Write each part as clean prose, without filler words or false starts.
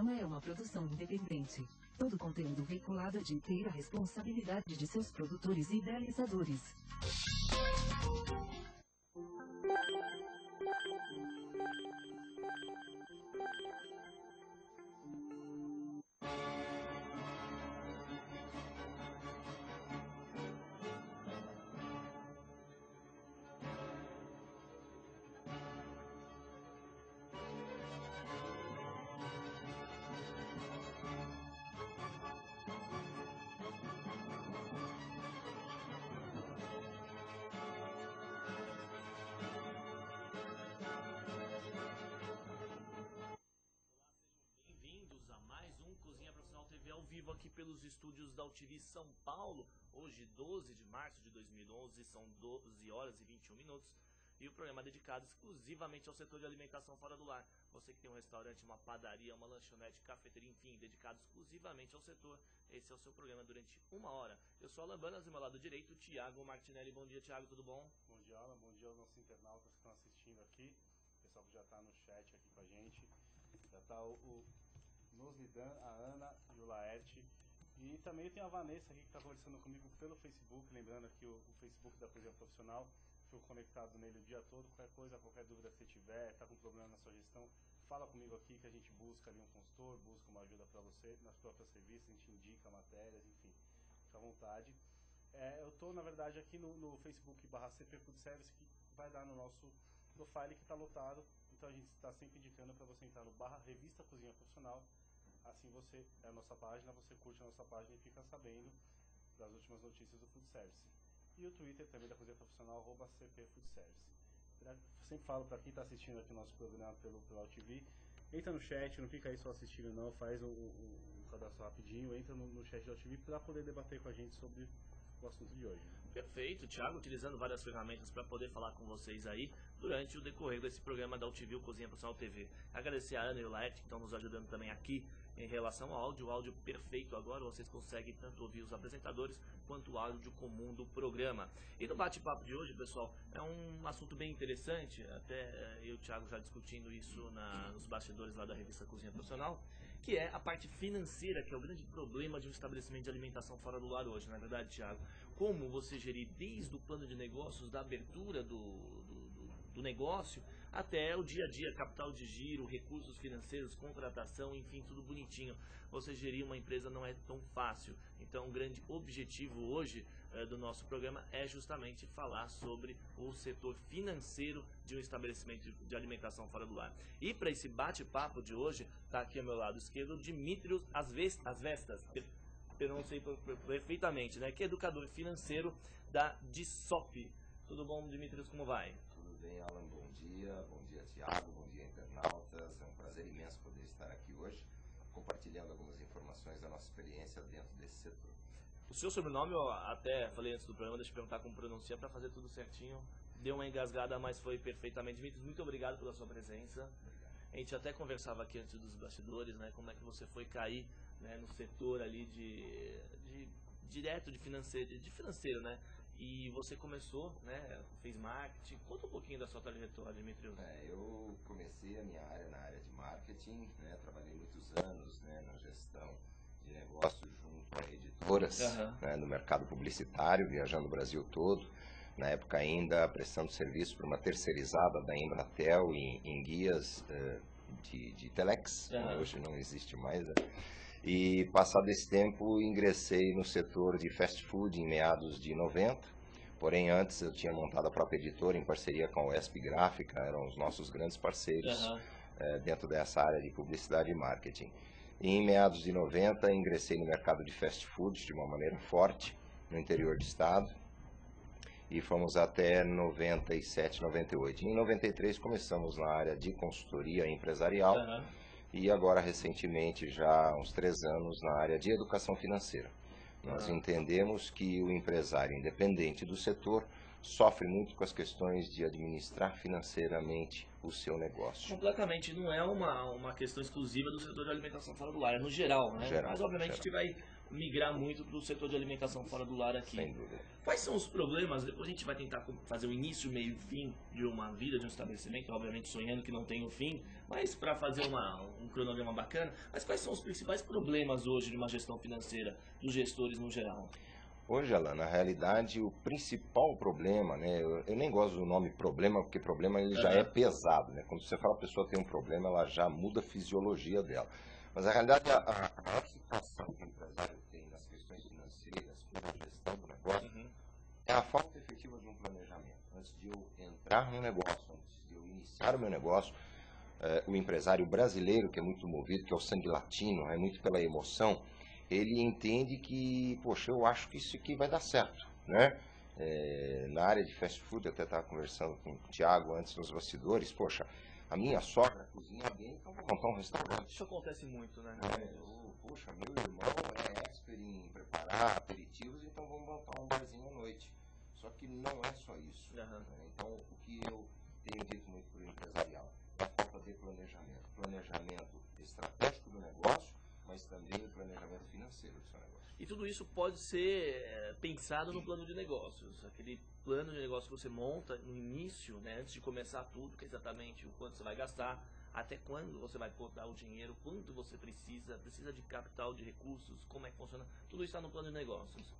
programa é uma produção independente. Todo conteúdo veiculado é de inteira responsabilidade de seus produtores e idealizadores. Ao vivo aqui pelos estúdios da UTV São Paulo, hoje 12 de março de 2011, são 12 horas e 21 minutos, e o programa é dedicado exclusivamente ao setor de alimentação fora do lar. Você que tem um restaurante, uma padaria, uma lanchonete, cafeteria, enfim, dedicado exclusivamente ao setor, esse é o seu programa durante uma hora. Eu sou Alan Banas, do meu lado direito, Thiago Martinelli. Bom dia, Thiago, tudo bom? Bom dia, Alan, bom dia aos nossos internautas que estão assistindo aqui, o pessoal que já está no chat aqui com a gente, já está o Noslidan, a Ana e o Laerte. E também tem a Vanessa aqui que está conversando comigo pelo Facebook, lembrando aqui o Facebook da Cozinha Profissional, fico conectado nele o dia todo, qualquer coisa, qualquer dúvida que você tiver, está com problema na sua gestão, fala comigo aqui que a gente busca ali um consultor, busca uma ajuda para você, nas próprias revistas, a gente indica matérias, enfim, fica à vontade. Eu estou, na verdade, aqui no Facebook /CP Food Service, que vai dar no nosso profile que está lotado, então a gente está sempre indicando para você entrar no /Revista Cozinha Profissional. Assim você, é a nossa página, você curte a nossa página e fica sabendo das últimas notícias do Food Service. E o Twitter também da Cozinha Profissional, @CP Food Service. Sempre falo para quem está assistindo aqui o nosso programa pelo UTV, entra no chat, não fica aí só assistindo não, faz um cadastro rapidinho, entra no chat da UTV para poder debater com a gente sobre o assunto de hoje. Perfeito, Thiago, utilizando várias ferramentas para poder falar com vocês aí durante o decorrer desse programa da UTV, Cozinha Profissional TV. Agradecer a Ana e o Laerte que estão nos ajudando também aqui em relação ao áudio, o áudio perfeito agora, vocês conseguem tanto ouvir os apresentadores quanto o áudio comum do programa. E no bate-papo de hoje, pessoal, é um assunto bem interessante, até eu e o Thiago já discutindo isso nos bastidores lá da revista Cozinha Profissional, que é a parte financeira, que é o grande problema de um estabelecimento de alimentação fora do lar hoje, não é verdade, Thiago? Como você gerir desde o plano de negócios, da abertura do negócio, até o dia a dia, capital de giro, recursos financeiros, contratação, enfim, tudo bonitinho. Você gerir uma empresa não é tão fácil. Então, o grande objetivo hoje do nosso programa é justamente falar sobre o setor financeiro de um estabelecimento de alimentação fora do lar. E para esse bate-papo de hoje, está aqui ao meu lado esquerdo o Dimitrios Asvestas, eu não sei perfeitamente, né? Que é educador financeiro da DISOP. Tudo bom, Dimitrios, como vai? Tudo bem, Alan, bom dia, Thiago, bom dia, internautas. É um prazer imenso poder estar aqui hoje, compartilhando algumas informações da nossa experiência dentro desse setor. O seu sobrenome, eu até falei antes do programa, deixa eu perguntar como pronuncia para fazer tudo certinho. Deu uma engasgada, mas foi perfeitamente. Dimitrios, muito obrigado pela sua presença. Obrigado. A gente até conversava aqui antes dos bastidores, né? Como é que você foi cair, né, no setor ali direto de financeiro, né? E você começou, né, fez marketing. Conta um pouquinho da sua trajetória, Dimitrios. Eu comecei a minha área na área de marketing, né, trabalhei muitos anos, né, na gestão de negócios junto a editoras, né, no mercado publicitário, viajando o Brasil todo. Na época ainda prestando serviço para uma terceirizada da Embratel em guias de telex, hoje não existe mais, né? E passado esse tempo ingressei no setor de fast food em meados de 90, porém antes eu tinha montado a própria editora em parceria com a UESP Gráfica, eram os nossos grandes parceiros dentro dessa área de publicidade e marketing. E em meados de 90 ingressei no mercado de fast food de uma maneira forte no interior do estado e fomos até 97, 98. Em 93 começamos na área de consultoria empresarial. E agora, recentemente, já há uns 3 anos, na área de educação financeira. Nós entendemos que o empresário, independente do setor, sofre muito com as questões de administrar financeiramente o seu negócio. Completamente, não é uma questão exclusiva do setor de alimentação fora do lar, é no geral, né? Geral, mas obviamente geral. a gente vai migrar muito para o setor de alimentação fora do lar aqui. Sem dúvida. Quais são os problemas? Depois a gente vai tentar fazer o início, meio e fim de uma vida, de um estabelecimento, obviamente sonhando que não tem o fim, mas para fazer um cronograma bacana. Mas quais são os principais problemas hoje de uma gestão financeira dos gestores no geral? Hoje, Alan, na realidade, o principal problema, né, eu nem gosto do nome problema, porque problema ele já é pesado, né? Quando você fala a pessoa tem um problema, ela já muda a fisiologia dela. Mas, na realidade, a maior situação que o empresário tem nas questões financeiras, pela gestão do negócio, é a falta efetiva de um planejamento. Antes de eu entrar no negócio, antes de eu iniciar o meu negócio, o empresário brasileiro, que é muito movido, que é o sangue latino, é muito pela emoção, ele entende que, poxa, eu acho que isso aqui vai dar certo, né? Na área de fast food, eu até estava conversando com o Thiago antes nos bastidores, poxa, a minha sogra cozinha bem, então vou montar um restaurante. Isso acontece muito, né? Poxa, meu irmão é expert em preparar aperitivos, então vamos montar um barzinho à noite. Só que não é só isso. Né? Então, o que eu tenho dito muito para o empresarial é a falta de planejamento. Planejamento estratégico do negócio, mas também o planejamento financeiro do seu negócio. E tudo isso pode ser pensado no plano de negócios. Aquele plano de negócio que você monta no início, né, antes de começar tudo, que é exatamente o quanto você vai gastar, até quando você vai botar o dinheiro, quanto você precisa de capital, de recursos, como é que funciona. Tudo isso está no plano de negócios.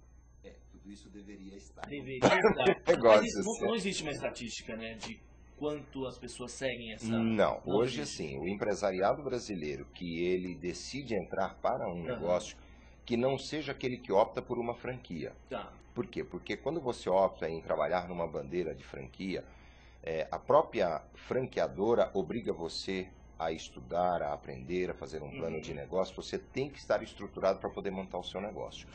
Tudo isso deveria estar. Deveria estar. Mas não existe uma estatística, né, de quanto as pessoas seguem essa... Não, hoje sim, o empresariado brasileiro que ele decide entrar para um negócio que não seja aquele que opta por uma franquia. Tá. Por quê? Porque quando você opta em trabalhar numa bandeira de franquia, a própria franqueadora obriga você a estudar, a aprender, a fazer um plano de negócio. Você tem que estar estruturado para poder montar o seu negócio.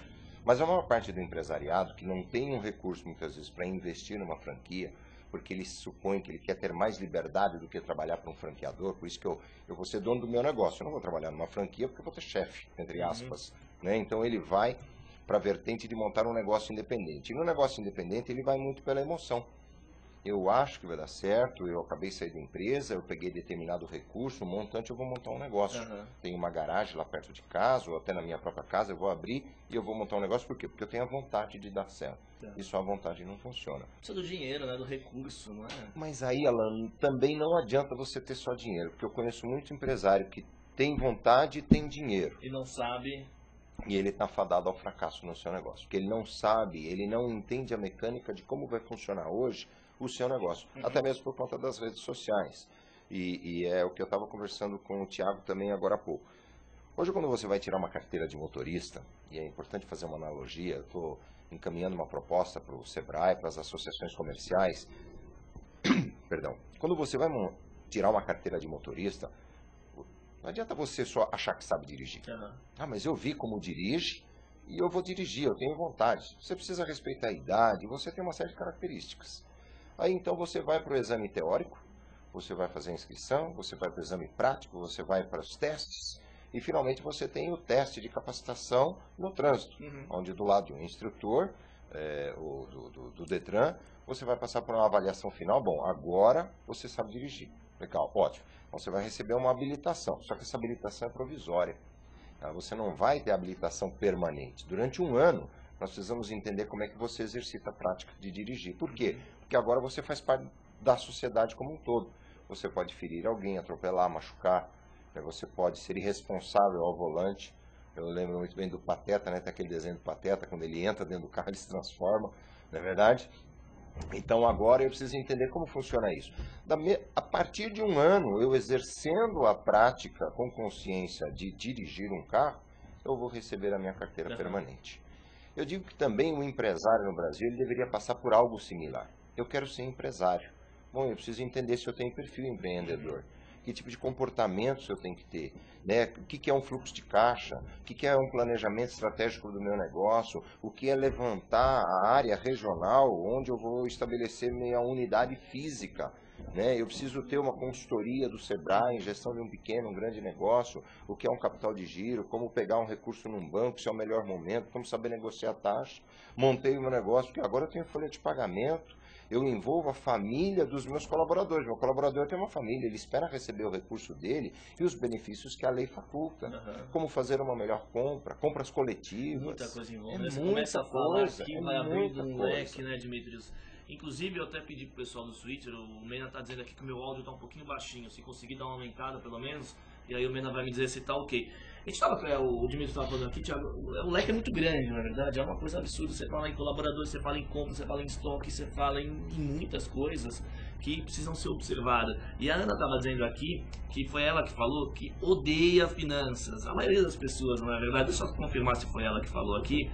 Mas a maior parte do empresariado que não tem um recurso muitas vezes para investir numa franquia, porque ele supõe que ele quer ter mais liberdade do que trabalhar para um franqueador, por isso que eu vou ser dono do meu negócio, eu não vou trabalhar numa franquia porque eu vou ter chefe, entre aspas. Né? Então ele vai para a vertente de montar um negócio independente. E no negócio independente ele vai muito pela emoção. Eu acho que vai dar certo, eu acabei de sair da empresa, eu peguei determinado recurso, um montante, eu vou montar um negócio. Tem uma garagem lá perto de casa, ou até na minha própria casa, eu vou abrir e eu vou montar um negócio. Por quê? Porque eu tenho a vontade de dar certo. E só a vontade não funciona. Precisa do dinheiro, né? Do recurso, não é? Mas aí, Alan, também não adianta você ter só dinheiro, porque eu conheço muito empresário que tem vontade e tem dinheiro. E não sabe... E ele está fadado ao fracasso no seu negócio. Porque ele não sabe, ele não entende a mecânica de como vai funcionar hoje o seu negócio. Até mesmo por conta das redes sociais. E é o que eu estava conversando com o Thiago também agora há pouco. Hoje, quando você vai tirar uma carteira de motorista, e é importante fazer uma analogia, eu estou encaminhando uma proposta para o Sebrae, para as associações comerciais. Perdão. Quando você vai tirar uma carteira de motorista, não adianta você só achar que sabe dirigir. Mas eu vi como dirige e eu vou dirigir, eu tenho vontade. Você precisa respeitar a idade, você tem uma série de características. Aí então você vai para o exame teórico, você vai fazer a inscrição, você vai para o exame prático, você vai para os testes e finalmente você tem o teste de capacitação no trânsito, onde do lado de um instrutor do Detran, você vai passar por uma avaliação final. Bom, agora você sabe dirigir. Legal, ótimo. Então você vai receber uma habilitação, só que essa habilitação é provisória. Você não vai ter habilitação permanente. Durante um ano, nós precisamos entender como é que você exercita a prática de dirigir. Por quê? Porque agora você faz parte da sociedade como um todo. Você pode ferir alguém, atropelar, machucar, você pode ser irresponsável ao volante. Eu lembro muito bem do Pateta, né? Tem aquele desenho do Pateta, quando ele entra dentro do carro, ele se transforma, não é verdade? Então agora eu preciso entender como funciona isso. A partir de um ano, eu exercendo a prática com consciência de dirigir um carro, eu vou receber a minha carteira permanente. Eu digo que também o empresário no Brasil ele deveria passar por algo similar. Eu quero ser empresário. Bom, eu preciso entender se eu tenho perfil empreendedor. Que tipo de comportamentos eu tenho que ter, né? O que é um fluxo de caixa, o que é um planejamento estratégico do meu negócio, o que é levantar a área regional onde eu vou estabelecer minha unidade física, né? Eu preciso ter uma consultoria do Sebrae em gestão de um pequeno, um grande negócio, o que é um capital de giro, como pegar um recurso num banco, se é o melhor momento, como saber negociar a taxa. Montei o meu negócio, porque agora eu tenho folha de pagamento, eu envolvo a família dos meus colaboradores. Meu colaborador tem uma família, ele espera receber o recurso dele e os benefícios que a lei faculta. Como fazer uma melhor compra, compras coletivas. Muita coisa envolvida. Você começa a falar aqui, vai abrindo um leque, né, Dimitrios? Inclusive, eu até pedi pro pessoal do Twitter, o Mena tá dizendo aqui que o meu áudio tá um pouquinho baixinho. Se conseguir dar uma aumentada, pelo menos, e aí o Mena vai me dizer se tá ok. A gente tava, o Dimitrios estava falando aqui, Thiago, o leque é muito grande, na verdade, é uma coisa absurda. Você fala em colaboradores, você fala em compra, você fala em estoque, você fala em muitas coisas que precisam ser observadas. E a Ana estava dizendo aqui, que foi ela que falou, que odeia finanças. A maioria das pessoas, na verdade, deixa eu confirmar se foi ela que falou aqui,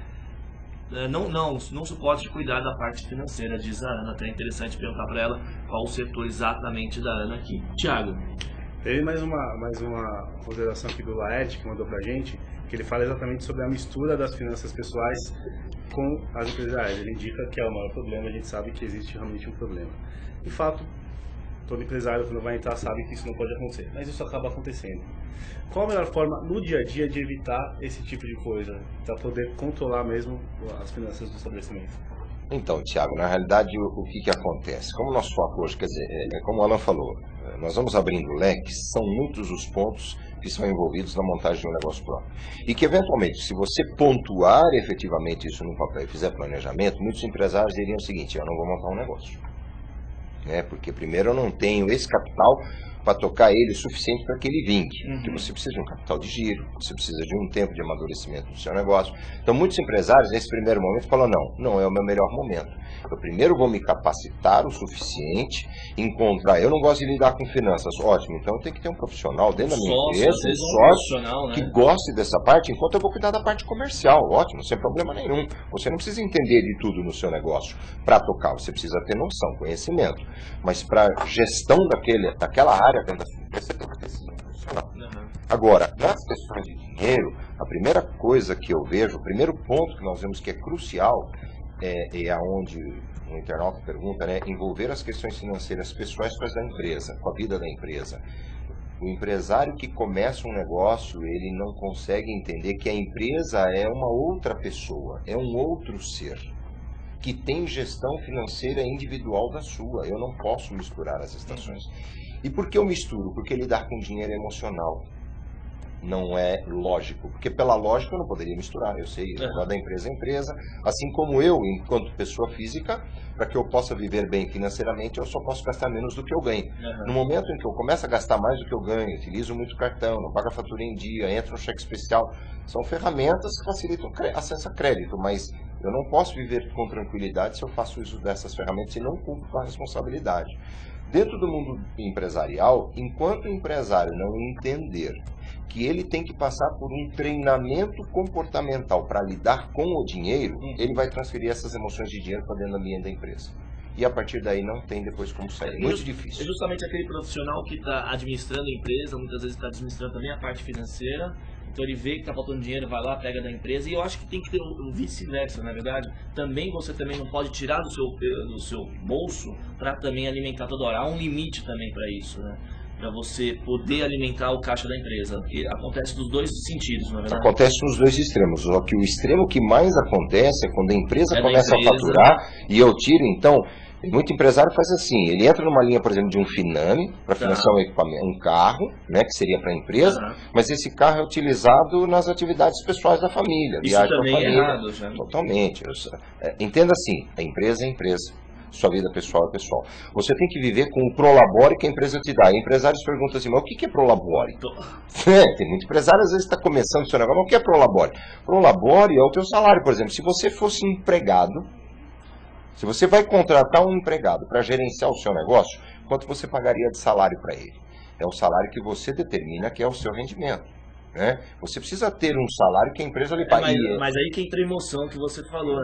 não suporta cuidar da parte financeira, diz a Ana. Até é interessante perguntar para ela qual o setor exatamente da Ana aqui. Thiago. Teve mais uma consideração aqui do Laerte, que mandou pra gente, que ele fala exatamente sobre a mistura das finanças pessoais com as empresariais. Ele indica que é o maior problema, a gente sabe que existe realmente um problema. De fato, todo empresário, quando vai entrar, sabe que isso não pode acontecer, mas isso acaba acontecendo. Qual a melhor forma, no dia a dia, de evitar esse tipo de coisa, para poder controlar mesmo as finanças do estabelecimento? Então, Thiago, na realidade, o que acontece? Como o nosso foco hoje, quer dizer, como o Alan falou, nós vamos abrindo leques, são muitos os pontos que são envolvidos na montagem de um negócio próprio. E que, eventualmente, se você pontuar efetivamente isso no papel e fizer planejamento, muitos empresários diriam o seguinte: eu não vou montar um negócio. Porque, primeiro, eu não tenho esse capital para tocar ele o suficiente para que ele vingue. Porque você precisa de um capital de giro, você precisa de um tempo de amadurecimento do seu negócio. Então, muitos empresários, nesse primeiro momento, falam: não é o meu melhor momento. Eu primeiro vou me capacitar o suficiente, encontrar... Eu não gosto de lidar com finanças. Ótimo, então eu tenho que ter um profissional dentro da minha empresa, um sócio, que goste dessa parte, enquanto eu vou cuidar da parte comercial. Ótimo, sem problema nenhum. Você não precisa entender de tudo no seu negócio para tocar. Você precisa ter noção, conhecimento. Mas para gestão daquela área dentro da empresa, você tem que ter esse profissional. Agora, nas questões de dinheiro, a primeira coisa que eu vejo, o primeiro ponto que nós vemos que é crucial, é aonde o internauta pergunta, envolver as questões financeiras pessoais com as da empresa, com a vida da empresa. O empresário que começa um negócio, ele não consegue entender que a empresa é uma outra pessoa, é um outro ser, que tem gestão financeira individual da sua. Eu não posso misturar as estações. E por que eu misturo? Porque lidar com dinheiro é emocional. Não é lógico, porque pela lógica eu não poderia misturar. Eu sei, o negócio da empresa é empresa, assim como eu, enquanto pessoa física, para que eu possa viver bem financeiramente, eu só posso gastar menos do que eu ganho. No momento em que eu começo a gastar mais do que eu ganho, utilizo muito cartão, não pago a fatura em dia, entro no cheque especial, são ferramentas que facilitam acesso a crédito, mas eu não posso viver com tranquilidade se eu faço uso dessas ferramentas e não cumpro com a responsabilidade. Dentro do mundo empresarial, enquanto o empresário não entender que ele tem que passar por um treinamento comportamental para lidar com o dinheiro, ele vai transferir essas emoções de dinheiro para dentro do ambiente da empresa. E a partir daí não tem depois como sair. É muito difícil. É justamente aquele profissional que está administrando a empresa, muitas vezes está administrando também a parte financeira. Então ele vê que está faltando dinheiro, vai lá, pega da empresa. E eu acho que tem que ter o vice-versa, na verdade. Você também não pode tirar do seu bolso para também alimentar toda hora. Há um limite também para isso, né? Para você poder alimentar o caixa da empresa. E acontece nos dois sentidos, na verdade. Acontece nos dois extremos. Só que o extremo que mais acontece é quando a empresa começa a faturar e eu tiro, então... Muito empresário faz assim, ele entra numa linha, por exemplo, de um Finame, para financiar um equipamento, um carro, que seria para a empresa, mas esse carro é utilizado nas atividades pessoais da família. Isso também é errado, já. Totalmente. Entenda assim, a empresa é empresa, sua vida pessoal é pessoal. Você tem que viver com o Prolabore que a empresa te dá. E empresários perguntam assim, mas o que é Prolabore? Tem muito empresário, às vezes está começando o seu negócio, mas o que é Prolabore? Prolabore é o teu salário, por exemplo. Se você fosse empregado, se você vai contratar um empregado para gerenciar o seu negócio, quanto você pagaria de salário para ele? É o salário que você determina que é o seu rendimento. Você precisa ter um salário que a empresa lhe pague. Mas aí que entra a emoção que você falou,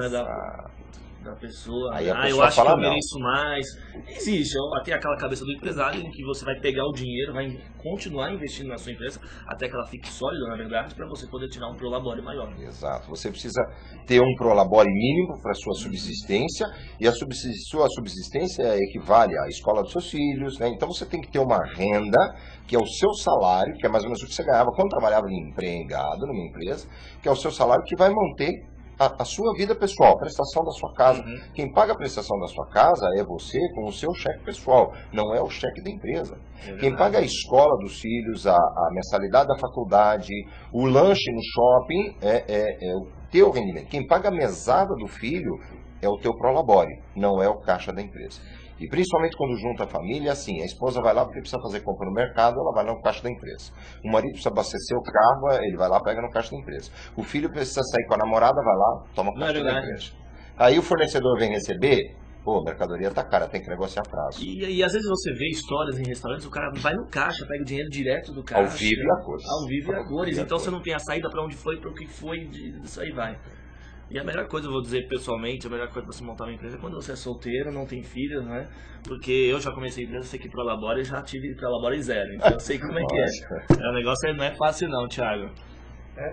da pessoa. Aí a Eu pessoa acho que eu fala não. mereço mais. Existe, tem aquela cabeça do empresário em que você vai pegar o dinheiro, vai continuar investindo na sua empresa até que ela fique sólida, na verdade, para você poder tirar um prolabore maior. Exato. Você precisa ter um prolabore mínimo para sua subsistência, e a sua subsistência equivale à escola dos seus filhos, né? Então você tem que ter uma renda, que é o seu salário, que é mais ou menos o que você ganhava quando trabalhava empregado numa empresa, que é o seu salário que vai manter a sua vida pessoal, a prestação da sua casa. Quem paga a prestação da sua casa é você com o seu cheque pessoal, não é o cheque da empresa. Quem paga a escola dos filhos, a mensalidade da faculdade, o lanche no shopping é o teu rendimento. Quem paga a mesada do filho é o teu prolabore, não é o caixa da empresa. E principalmente quando junta a família, assim, a esposa vai lá porque precisa fazer compra no mercado, ela vai lá no caixa da empresa. O marido precisa abastecer o carro, ele vai lá, pega no caixa da empresa. O filho precisa sair com a namorada, vai lá, toma o caixa da empresa. Aí o fornecedor vem receber, pô, a mercadoria tá cara, tem que negociar prazo. E às vezes você vê histórias em restaurantes, o cara vai no caixa, pega o dinheiro direto do caixa. Ao vivo e a cores. Ao vivo e a cores. Então você não tem a saída para onde foi, para o que foi, isso aí vai. E a melhor coisa, eu vou dizer pessoalmente, a melhor coisa para você montar uma empresa é quando você é solteiro, não tem filhos, né? Porque eu já comecei a empresa, sei que prolabore, já tive prolabore zero, então eu sei como é que é. O negócio não é fácil não, Thiago.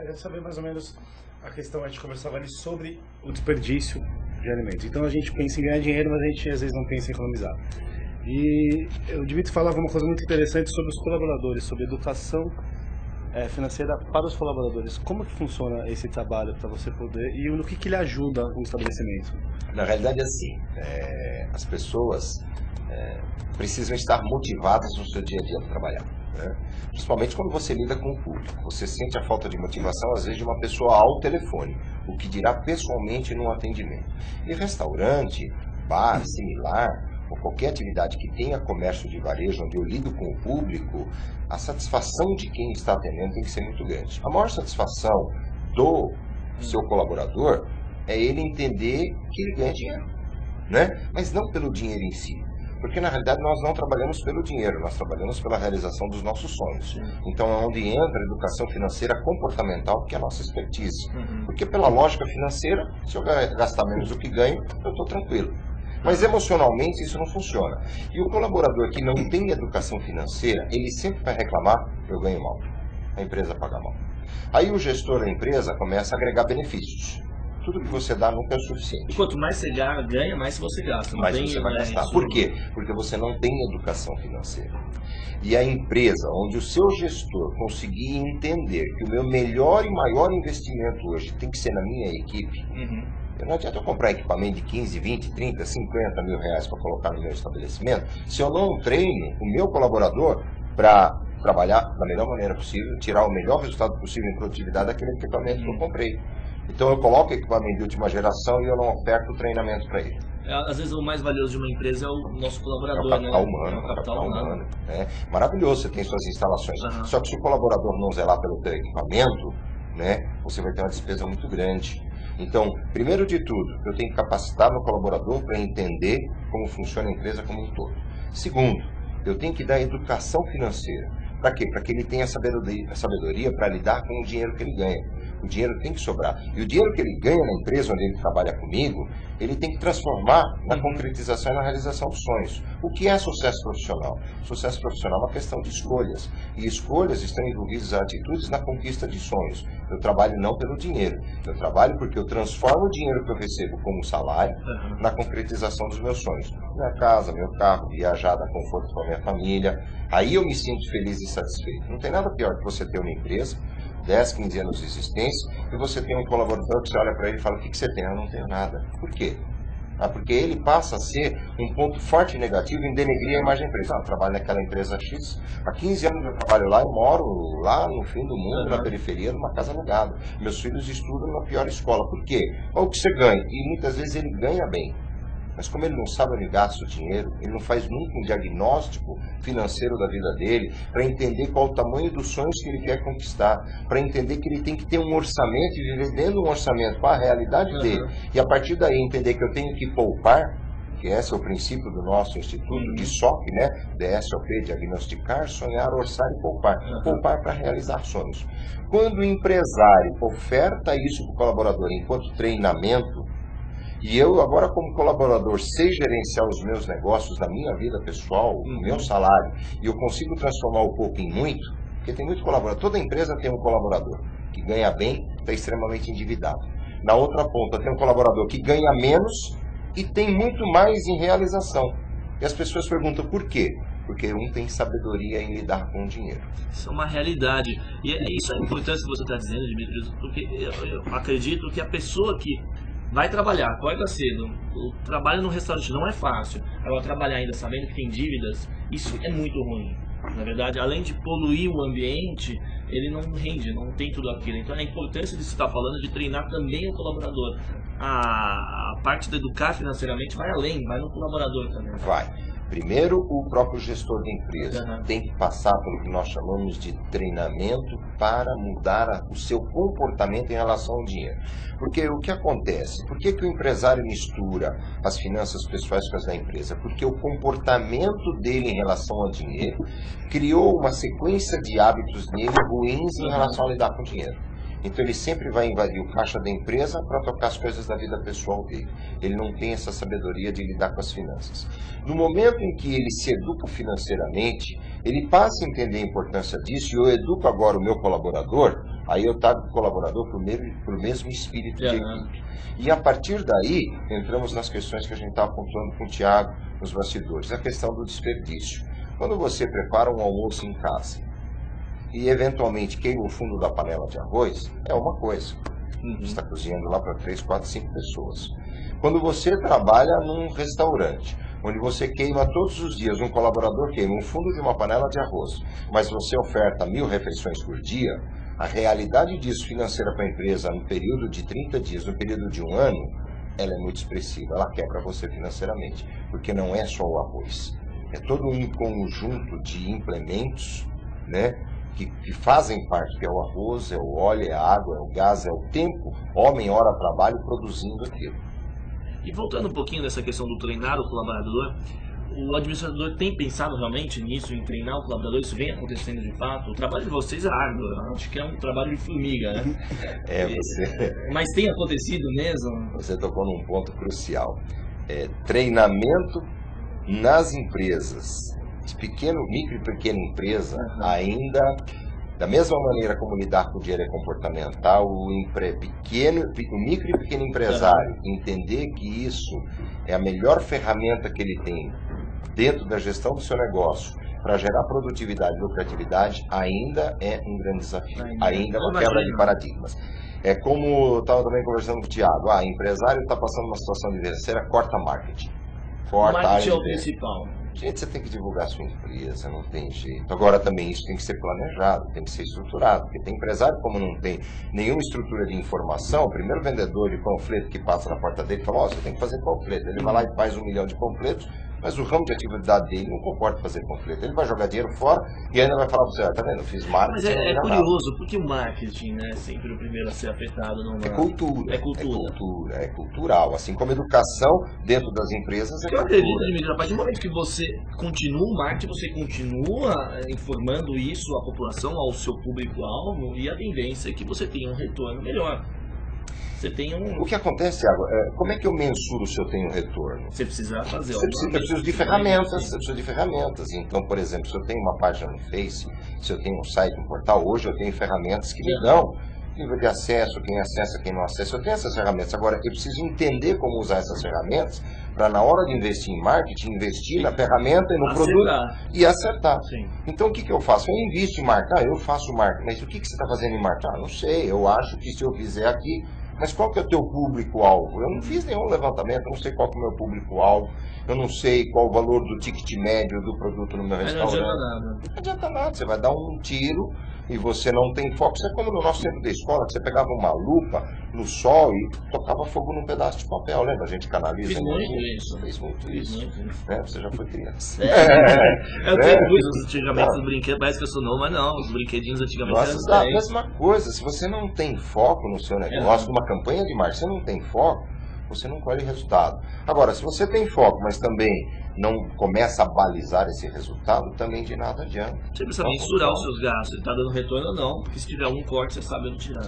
Eu saber mais ou menos a questão, a gente conversava ali sobre o desperdício de alimentos. Então a gente pensa em ganhar dinheiro, mas a gente às vezes não pensa em economizar. E o Dimitri falava uma coisa muito interessante sobre os colaboradores, sobre educação financeira para os colaboradores. Como que funciona esse trabalho para você poder, e no que ele ajuda o estabelecimento? Na realidade é assim, as pessoas precisam estar motivadas no seu dia a dia para trabalhar, né? Principalmente quando você lida com o público. Você sente a falta de motivação, às vezes, de uma pessoa ao telefone, o que dirá pessoalmente no atendimento. E restaurante, bar, similar, ou qualquer atividade que tenha comércio de varejo, onde eu lido com o público, a satisfação de quem está atendendo tem que ser muito grande. A maior satisfação do seu colaborador é ele entender que ele ganha dinheiro, né? Mas não pelo dinheiro em si. Porque na realidade nós não trabalhamos pelo dinheiro, nós trabalhamos pela realização dos nossos sonhos. Então é onde entra a educação financeira comportamental, que é a nossa expertise. Porque pela lógica financeira, se eu gastar menos do que ganho, eu estou tranquilo. Mas emocionalmente isso não funciona. E o colaborador que não tem educação financeira, ele sempre vai reclamar: eu ganho mal, a empresa paga mal. Aí o gestor da empresa começa a agregar benefícios. Tudo que você dá nunca é suficiente. E quanto mais você ganha, mais você gasta. Mais você vai gastar. Por quê? Porque você não tem educação financeira. E a empresa onde o seu gestor conseguir entender que o meu melhor e maior investimento hoje tem que ser na minha equipe, não adianta eu comprar equipamento de 15, 20, 30, 50 mil reais para colocar no meu estabelecimento, se eu não treino o meu colaborador para trabalhar da melhor maneira possível, tirar o melhor resultado possível em produtividade daquele equipamento que eu comprei. Então eu coloco equipamento de última geração e eu não oferto treinamento para ele. Às vezes o mais valioso de uma empresa é o nosso colaborador, é o capital né? humano, É o capital humano. Né? Maravilhoso, você tem suas instalações. Só que se o colaborador não zelar pelo teu equipamento, né, você vai ter uma despesa muito grande. Então, primeiro de tudo, eu tenho que capacitar meu colaborador para entender como funciona a empresa como um todo. Segundo, eu tenho que dar educação financeira. Para quê? Para que ele tenha sabedoria para lidar com o dinheiro que ele ganha. O dinheiro tem que sobrar. E o dinheiro que ele ganha na empresa onde ele trabalha comigo, ele tem que transformar na concretização e na realização dos sonhos. O que é sucesso profissional? Sucesso profissional é uma questão de escolhas. E escolhas estão envolvidas a atitudes na conquista de sonhos. Eu trabalho não pelo dinheiro. Eu trabalho porque eu transformo o dinheiro que eu recebo como salário na concretização dos meus sonhos. Minha casa, meu carro, viajar, dar conforto para minha família. Aí eu me sinto feliz e satisfeito. Não tem nada pior que você ter uma empresa 10, 15 anos de existência, e você tem um colaborador que você olha para ele e fala: o que você tem? Eu não tenho nada. Por quê? Porque ele passa a ser um ponto forte e negativo em denegrir a imagem da empresa. Eu trabalho naquela empresa X, há 15 anos eu trabalho lá e moro lá no fim do mundo, na periferia, numa casa alugada. Meus filhos estudam na pior escola. Por quê? Olha o que você ganha. E muitas vezes ele ganha bem. Mas como ele não sabe onde gasta o dinheiro, ele não faz nunca um diagnóstico financeiro da vida dele, para entender qual o tamanho dos sonhos que ele quer conquistar, para entender que ele tem que ter um orçamento e viver dentro de um orçamento com a realidade dele. E a partir daí entender que eu tenho que poupar, que esse é o princípio do nosso instituto, de SOP, né? DSOP, diagnosticar, sonhar, orçar e poupar. Poupar para realizar sonhos. Quando o empresário oferta isso para o colaborador enquanto treinamento, E eu agora como colaborador sei gerenciar os meus negócios da minha vida pessoal, o meu salário, e eu consigo transformar o pouco em muito, porque tem muito colaborador. Toda empresa tem um colaborador que ganha bem, está extremamente endividado. Na outra ponta tem um colaborador que ganha menos e tem muito mais em realização. E as pessoas perguntam por quê? Porque um tem sabedoria em lidar com o dinheiro. Isso é uma realidade. E isso é importante que você está dizendo, Dmitry, porque eu acredito que a pessoa que vai trabalhar, acorda cedo, o trabalho no restaurante não é fácil. Agora, trabalhar ainda sabendo que tem dívidas, isso é muito ruim. Na verdade, além de poluir o ambiente, ele não rende, não tem tudo aquilo. Então, a importância de se estar falando de treinar também o colaborador. A parte de educar financeiramente vai além, vai no colaborador também. Vai. Primeiro, o próprio gestor da empresa tem que passar pelo que nós chamamos de treinamento para mudar o seu comportamento em relação ao dinheiro. Porque o que acontece? Por que o empresário mistura as finanças pessoais com as da empresa? Porque o comportamento dele em relação ao dinheiro criou uma sequência de hábitos nele ruins em relação a lidar com o dinheiro. Então ele sempre vai invadir o caixa da empresa para tocar as coisas da vida pessoal dele. Ele não tem essa sabedoria de lidar com as finanças. No momento em que ele se educa financeiramente, ele passa a entender a importância disso, e eu educo agora o meu colaborador, aí eu trago o colaborador para o mesmo espírito de equipe. E a partir daí, entramos nas questões que a gente estava pontuando com o Thiago nos bastidores, a questão do desperdício. Quando você prepara um almoço em casa, e eventualmente queima o fundo da panela de arroz, é uma coisa. Você está cozinhando lá para 3, 4, 5 pessoas. Quando você trabalha num restaurante, onde você queima todos os dias, um colaborador queima um fundo de uma panela de arroz, mas você oferta 1000 refeições por dia, a realidade disso financeira para a empresa no período de 30 dias, no período de um ano, ela é muito expressiva, ela quebra você financeiramente, porque não é só o arroz. É todo um conjunto de implementos, né? Que fazem parte, que é o arroz, é o óleo, é a água, é o gás, é o tempo, homem, hora, trabalho, produzindo aquilo. E voltando um pouquinho nessa questão do treinar o colaborador, o administrador tem pensado realmente nisso, em treinar o colaborador? Isso vem acontecendo de fato? O trabalho de vocês é árduo, acho que é um trabalho de formiga, né? Mas tem acontecido mesmo? Você tocou num ponto crucial. Treinamento nas empresas. Micro e pequena empresa, ainda, da mesma maneira como lidar com o dinheiro é comportamental, o micro e pequeno empresário entender que isso é a melhor ferramenta que ele tem dentro da gestão do seu negócio para gerar produtividade e lucratividade, ainda é um grande desafio, ainda é uma quebra de paradigmas. É como eu estava também conversando com o Thiago, empresário está passando uma situação financeira, corta marketing. Corta o marketing é o principal. Gente, você tem que divulgar a sua empresa, não tem jeito. Agora também isso tem que ser planejado, tem que ser estruturado, porque tem empresário como não tem nenhuma estrutura de informação, o primeiro vendedor de panfleto que passa na porta dele fala, você tem que fazer panfleto. Ele vai lá e faz 1 milhão de panfletos, mas o ramo de atividade dele não comporta fazer panfleto. Ele vai jogar dinheiro fora e ainda vai falar para você, tá vendo, eu fiz marketing. Mas é curioso, porque o marketing, né, é sempre o primeiro a ser afetado. É cultura. É cultural. Assim como educação dentro das empresas é cultura. Eu acredito, Dmitry, a partir do momento que você continua o marketing, você continua informando isso à população, ao seu público-alvo, e a tendência é que você tenha um retorno melhor. O que acontece, Thiago, como é que eu mensuro se eu tenho retorno? Você precisa fazer. Eu preciso de ferramentas. Então, por exemplo, se eu tenho uma página no Face, se eu tenho um site, um portal, hoje eu tenho ferramentas que me dão nível de acesso, quem acessa, quem não acessa. Eu tenho essas ferramentas. Agora, eu preciso entender como usar essas ferramentas para, na hora de investir em marketing, investir na ferramenta e no produto e acertar. Sim. Então, o que eu faço? Eu invisto em marketing. Eu faço marketing. Mas o que você está fazendo em marketing? Não sei. Eu acho que se eu fizer aqui... Mas qual que é o teu público-alvo? Eu não fiz nenhum levantamento, eu não sei qual que é o meu público-alvo, eu não sei qual o valor do ticket médio do produto no meu restaurante. Não adianta nada, você vai dar um tiro e você não tem foco. Isso é como no nosso tempo da escola, que você pegava uma lupa no sol e tocava fogo num pedaço de papel, lembra? A gente canaliza. Fiz muito isso. Você já foi criança. Eu tenho coisas antigamente dos brinquedos, parece que eu sou novo, mas não, os brinquedinhos antigamente eram a mesma coisa. Se você não tem foco no seu negócio, numa campanha de marketing, você não tem foco, você não colhe resultado. Agora, se você tem foco, mas também não começa a balizar esse resultado, também de nada adianta. Você precisa mensurar os seus gastos, ele está dando retorno ou não, porque se tiver um corte, você sabe onde tirar.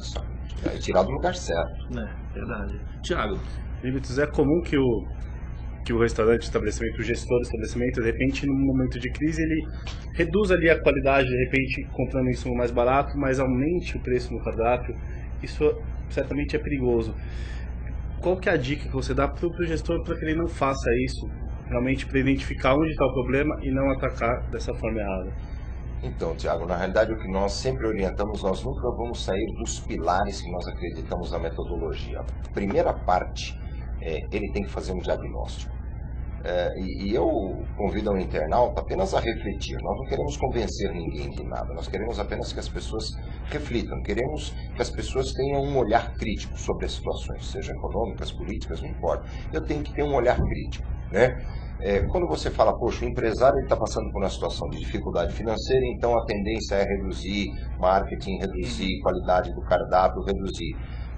É tirar do lugar certo. Verdade. Thiago, Límites, é comum que o restaurante, o estabelecimento, o gestor do estabelecimento, de repente, num momento de crise, ele reduz ali a qualidade, de repente, comprando isso mais barato, mas aumente o preço no cardápio. Isso certamente é perigoso. Qual que é a dica que você dá para o gestor para que ele não faça isso, realmente para identificar onde está o problema e não atacar dessa forma errada? Então, Tiago, na realidade o que nós sempre orientamos, nós nunca vamos sair dos pilares que nós acreditamos na metodologia. A primeira parte, ele tem que fazer um diagnóstico. E eu convido ao internauta apenas a refletir. Nós não queremos convencer ninguém de nada, nós queremos apenas que as pessoas reflitam, queremos que as pessoas tenham um olhar crítico sobre as situações, sejam econômicas, políticas, não importa. Eu tenho que ter um olhar crítico, né? Quando você fala, poxa, o empresário está passando por uma situação de dificuldade financeira, então a tendência é reduzir marketing, reduzir qualidade do cardápio, reduzir.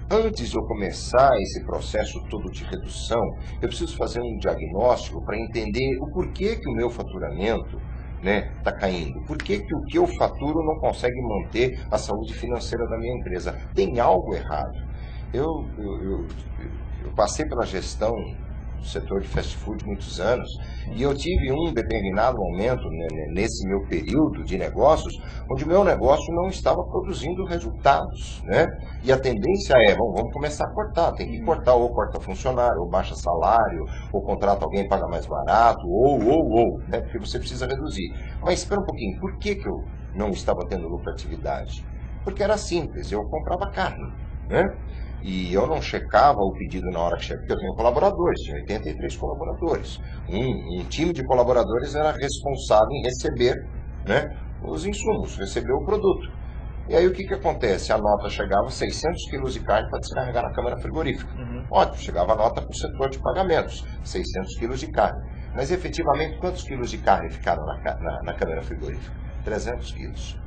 Antes de eu começar esse processo todo de redução, eu preciso fazer um diagnóstico para entender o porquê que o meu faturamento está caindo. Por que o que eu faturo não consegue manter a saúde financeira da minha empresa? Tem algo errado. Eu passei pela gestão do setor de fast food muitos anos e eu tive um determinado momento nesse meu período de negócios onde o meu negócio não estava produzindo resultados, né? E a tendência é, vamos começar a cortar, tem que cortar, ou corta funcionário, ou baixa salário, ou contrata alguém e paga mais barato, ou, né? Porque você precisa reduzir. Mas espera um pouquinho, por que eu não estava tendo lucratividade? Porque era simples, eu comprava carne, né? E eu não checava o pedido na hora que chegava, porque eu tenho colaboradores, tinha 83 colaboradores. Um time de colaboradores era responsável em receber, né, os insumos, receber o produto. E aí o que acontece? A nota chegava 600 quilos de carne para descarregar na câmara frigorífica. Ótimo, chegava a nota para o setor de pagamentos, 600 quilos de carne. Mas efetivamente quantos quilos de carne ficaram na câmara frigorífica? 300 quilos.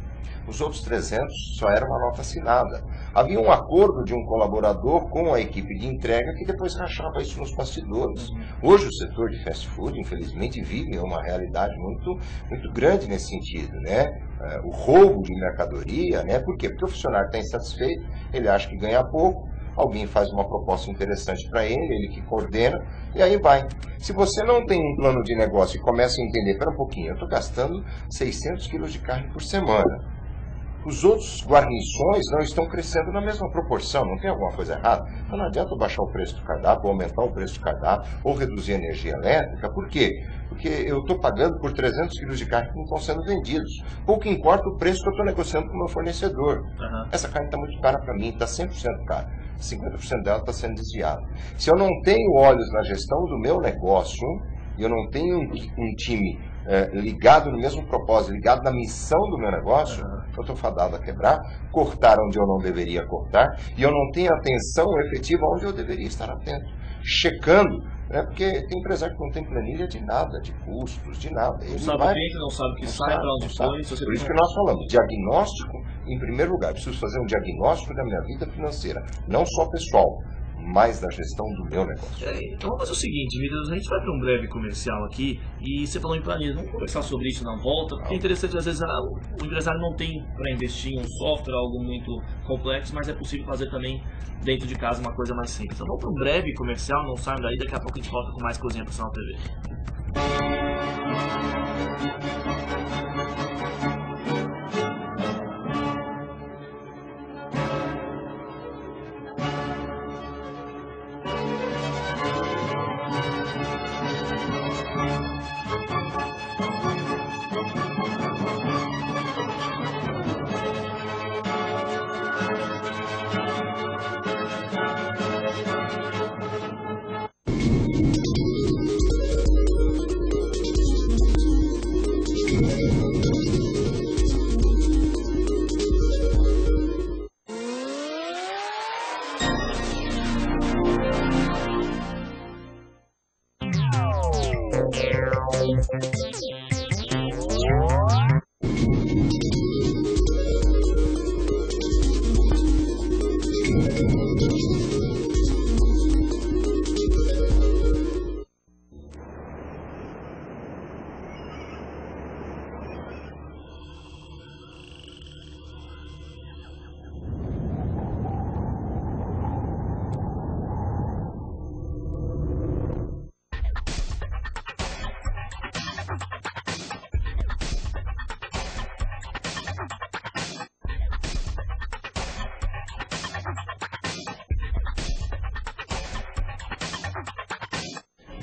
Os outros 300 só era uma nota assinada. Havia um acordo de um colaborador com a equipe de entrega que depois rachava isso nos bastidores. Hoje o setor de fast food, infelizmente, vive uma realidade muito, muito grande nesse sentido, né? O roubo de mercadoria, né? Por quê? Porque o funcionário está insatisfeito, ele acha que ganha pouco, alguém faz uma proposta interessante para ele que coordena, e aí vai. Se você não tem um plano de negócio e começa a entender, espera um pouquinho, eu estou gastando 600 quilos de carne por semana. Os outros guarnições não estão crescendo na mesma proporção, não tem alguma coisa errada? Então não adianta baixar o preço do cardápio, ou aumentar o preço do cardápio, ou reduzir a energia elétrica. Por quê? Porque eu estou pagando por 300 quilos de carne que não estão sendo vendidos. Pouco importa o preço que eu estou negociando com o meu fornecedor. Essa carne está muito cara para mim, está 100% cara. 50% dela está sendo desviada. Se eu não tenho olhos na gestão do meu negócio, eu não tenho um time ligado no mesmo propósito, ligado na missão do meu negócio, eu estou fadado a quebrar, cortar onde eu não deveria cortar, e eu não tenho atenção efetiva onde eu deveria estar atento, checando, né? Porque tem empresário que não tem planilha de nada, de custos, de nada. Não sabe o que entra, não sabe o que sai, para onde foi. Por isso que nós falamos, diagnóstico em primeiro lugar. Preciso fazer um diagnóstico da minha vida financeira, não só pessoal, mais da gestão do meu negócio. Então vamos fazer o seguinte, Vitor, a gente vai para um breve comercial aqui e você falou em planilha, vamos conversar sobre isso na volta, porque é interessante, às vezes o empresário não tem para investir em um software, algo muito complexo, mas é possível fazer também dentro de casa uma coisa mais simples. Então vamos para um breve comercial, não saiam daí, daqui a pouco a gente volta com mais Cozinha Profissional TV.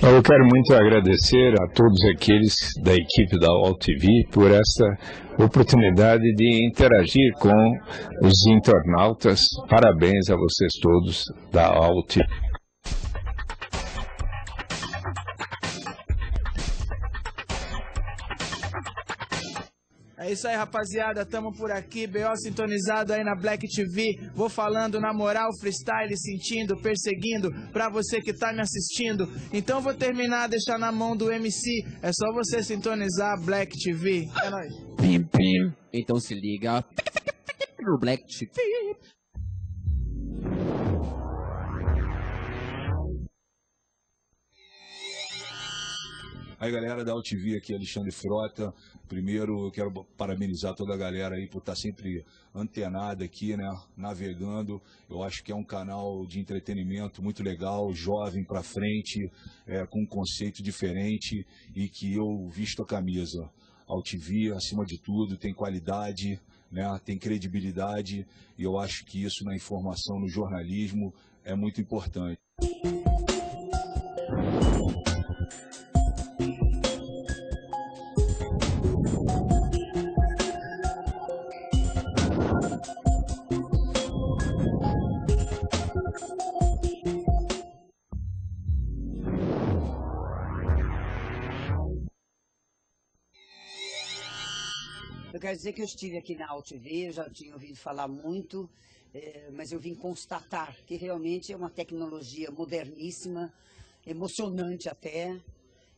Eu quero muito agradecer a todos aqueles da equipe da UOL TV por essa oportunidade de interagir com os internautas. Parabéns a vocês todos da UOL TV. É isso aí, rapaziada, tamo por aqui, B.O. sintonizado aí na Black TV, vou falando na moral, freestyle, sentindo, perseguindo, pra você que tá me assistindo. Então vou terminar, deixar na mão do MC, é só você sintonizar Black TV, é nóis. Pim, pim. Então se liga no Black TV. Aí galera da UOL TV, aqui Alexandre Frota. Primeiro eu quero parabenizar toda a galera aí por estar sempre antenada aqui, né, navegando. Eu acho que é um canal de entretenimento muito legal, jovem pra frente, com um conceito diferente e que eu visto a camisa. UOL TV, acima de tudo, tem qualidade, né, tem credibilidade e eu acho que isso na informação, no jornalismo é muito importante. Eu quero dizer que eu estive aqui na UOL TV, eu já tinha ouvido falar muito, mas eu vim constatar que realmente é uma tecnologia moderníssima, emocionante até,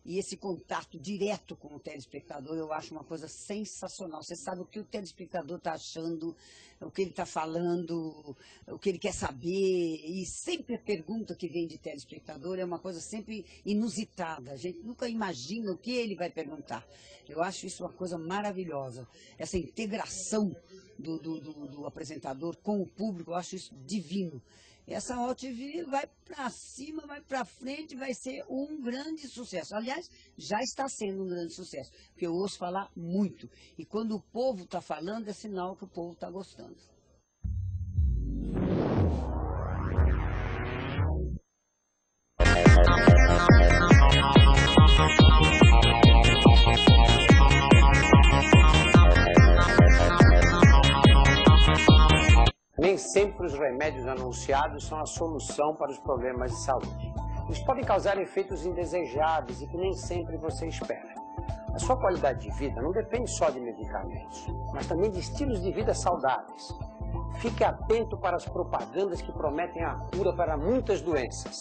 e esse contato direto com o telespectador eu acho uma coisa sensacional. Você sabe o que o telespectador está achando, o que ele está falando, o que ele quer saber, e sempre a pergunta que vem de telespectador é uma coisa sempre inusitada. A gente nunca imagina o que ele vai perguntar. Eu acho isso uma coisa maravilhosa, essa integração do apresentador com o público, eu acho isso divino. Essa UOL TV vai para cima, vai para frente, vai ser um grande sucesso. Aliás, já está sendo um grande sucesso, porque eu ouço falar muito. E quando o povo está falando, é sinal que o povo está gostando. Nem sempre os remédios anunciados são a solução para os problemas de saúde. Eles podem causar efeitos indesejáveis e que nem sempre você espera. A sua qualidade de vida não depende só de medicamentos, mas também de estilos de vida saudáveis. Fique atento para as propagandas que prometem a cura para muitas doenças.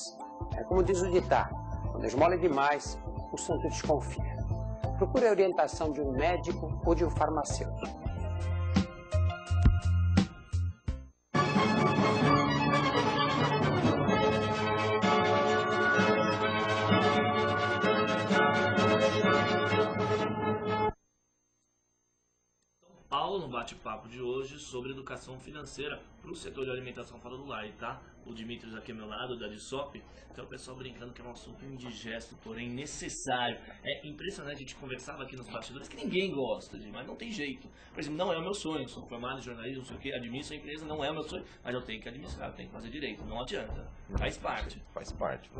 É como diz o ditado, quando esmola é demais, o santo desconfia. Procure a orientação de um médico ou de um farmacêutico. Paulo no bate-papo de hoje sobre educação financeira para o setor de alimentação fora do lar, tá? O Dimitris aqui ao meu lado, da DISOP, então o pessoal brincando que é um assunto indigesto, porém necessário. É impressionante, a gente conversava aqui nos bastidores que ninguém gosta, mas não tem jeito. Por exemplo, não é o meu sonho, eu sou formado em jornalismo, não sei o que, administro a empresa, não é o meu sonho, mas eu tenho que administrar, eu tenho que fazer direito, não adianta, faz parte. Faz parte,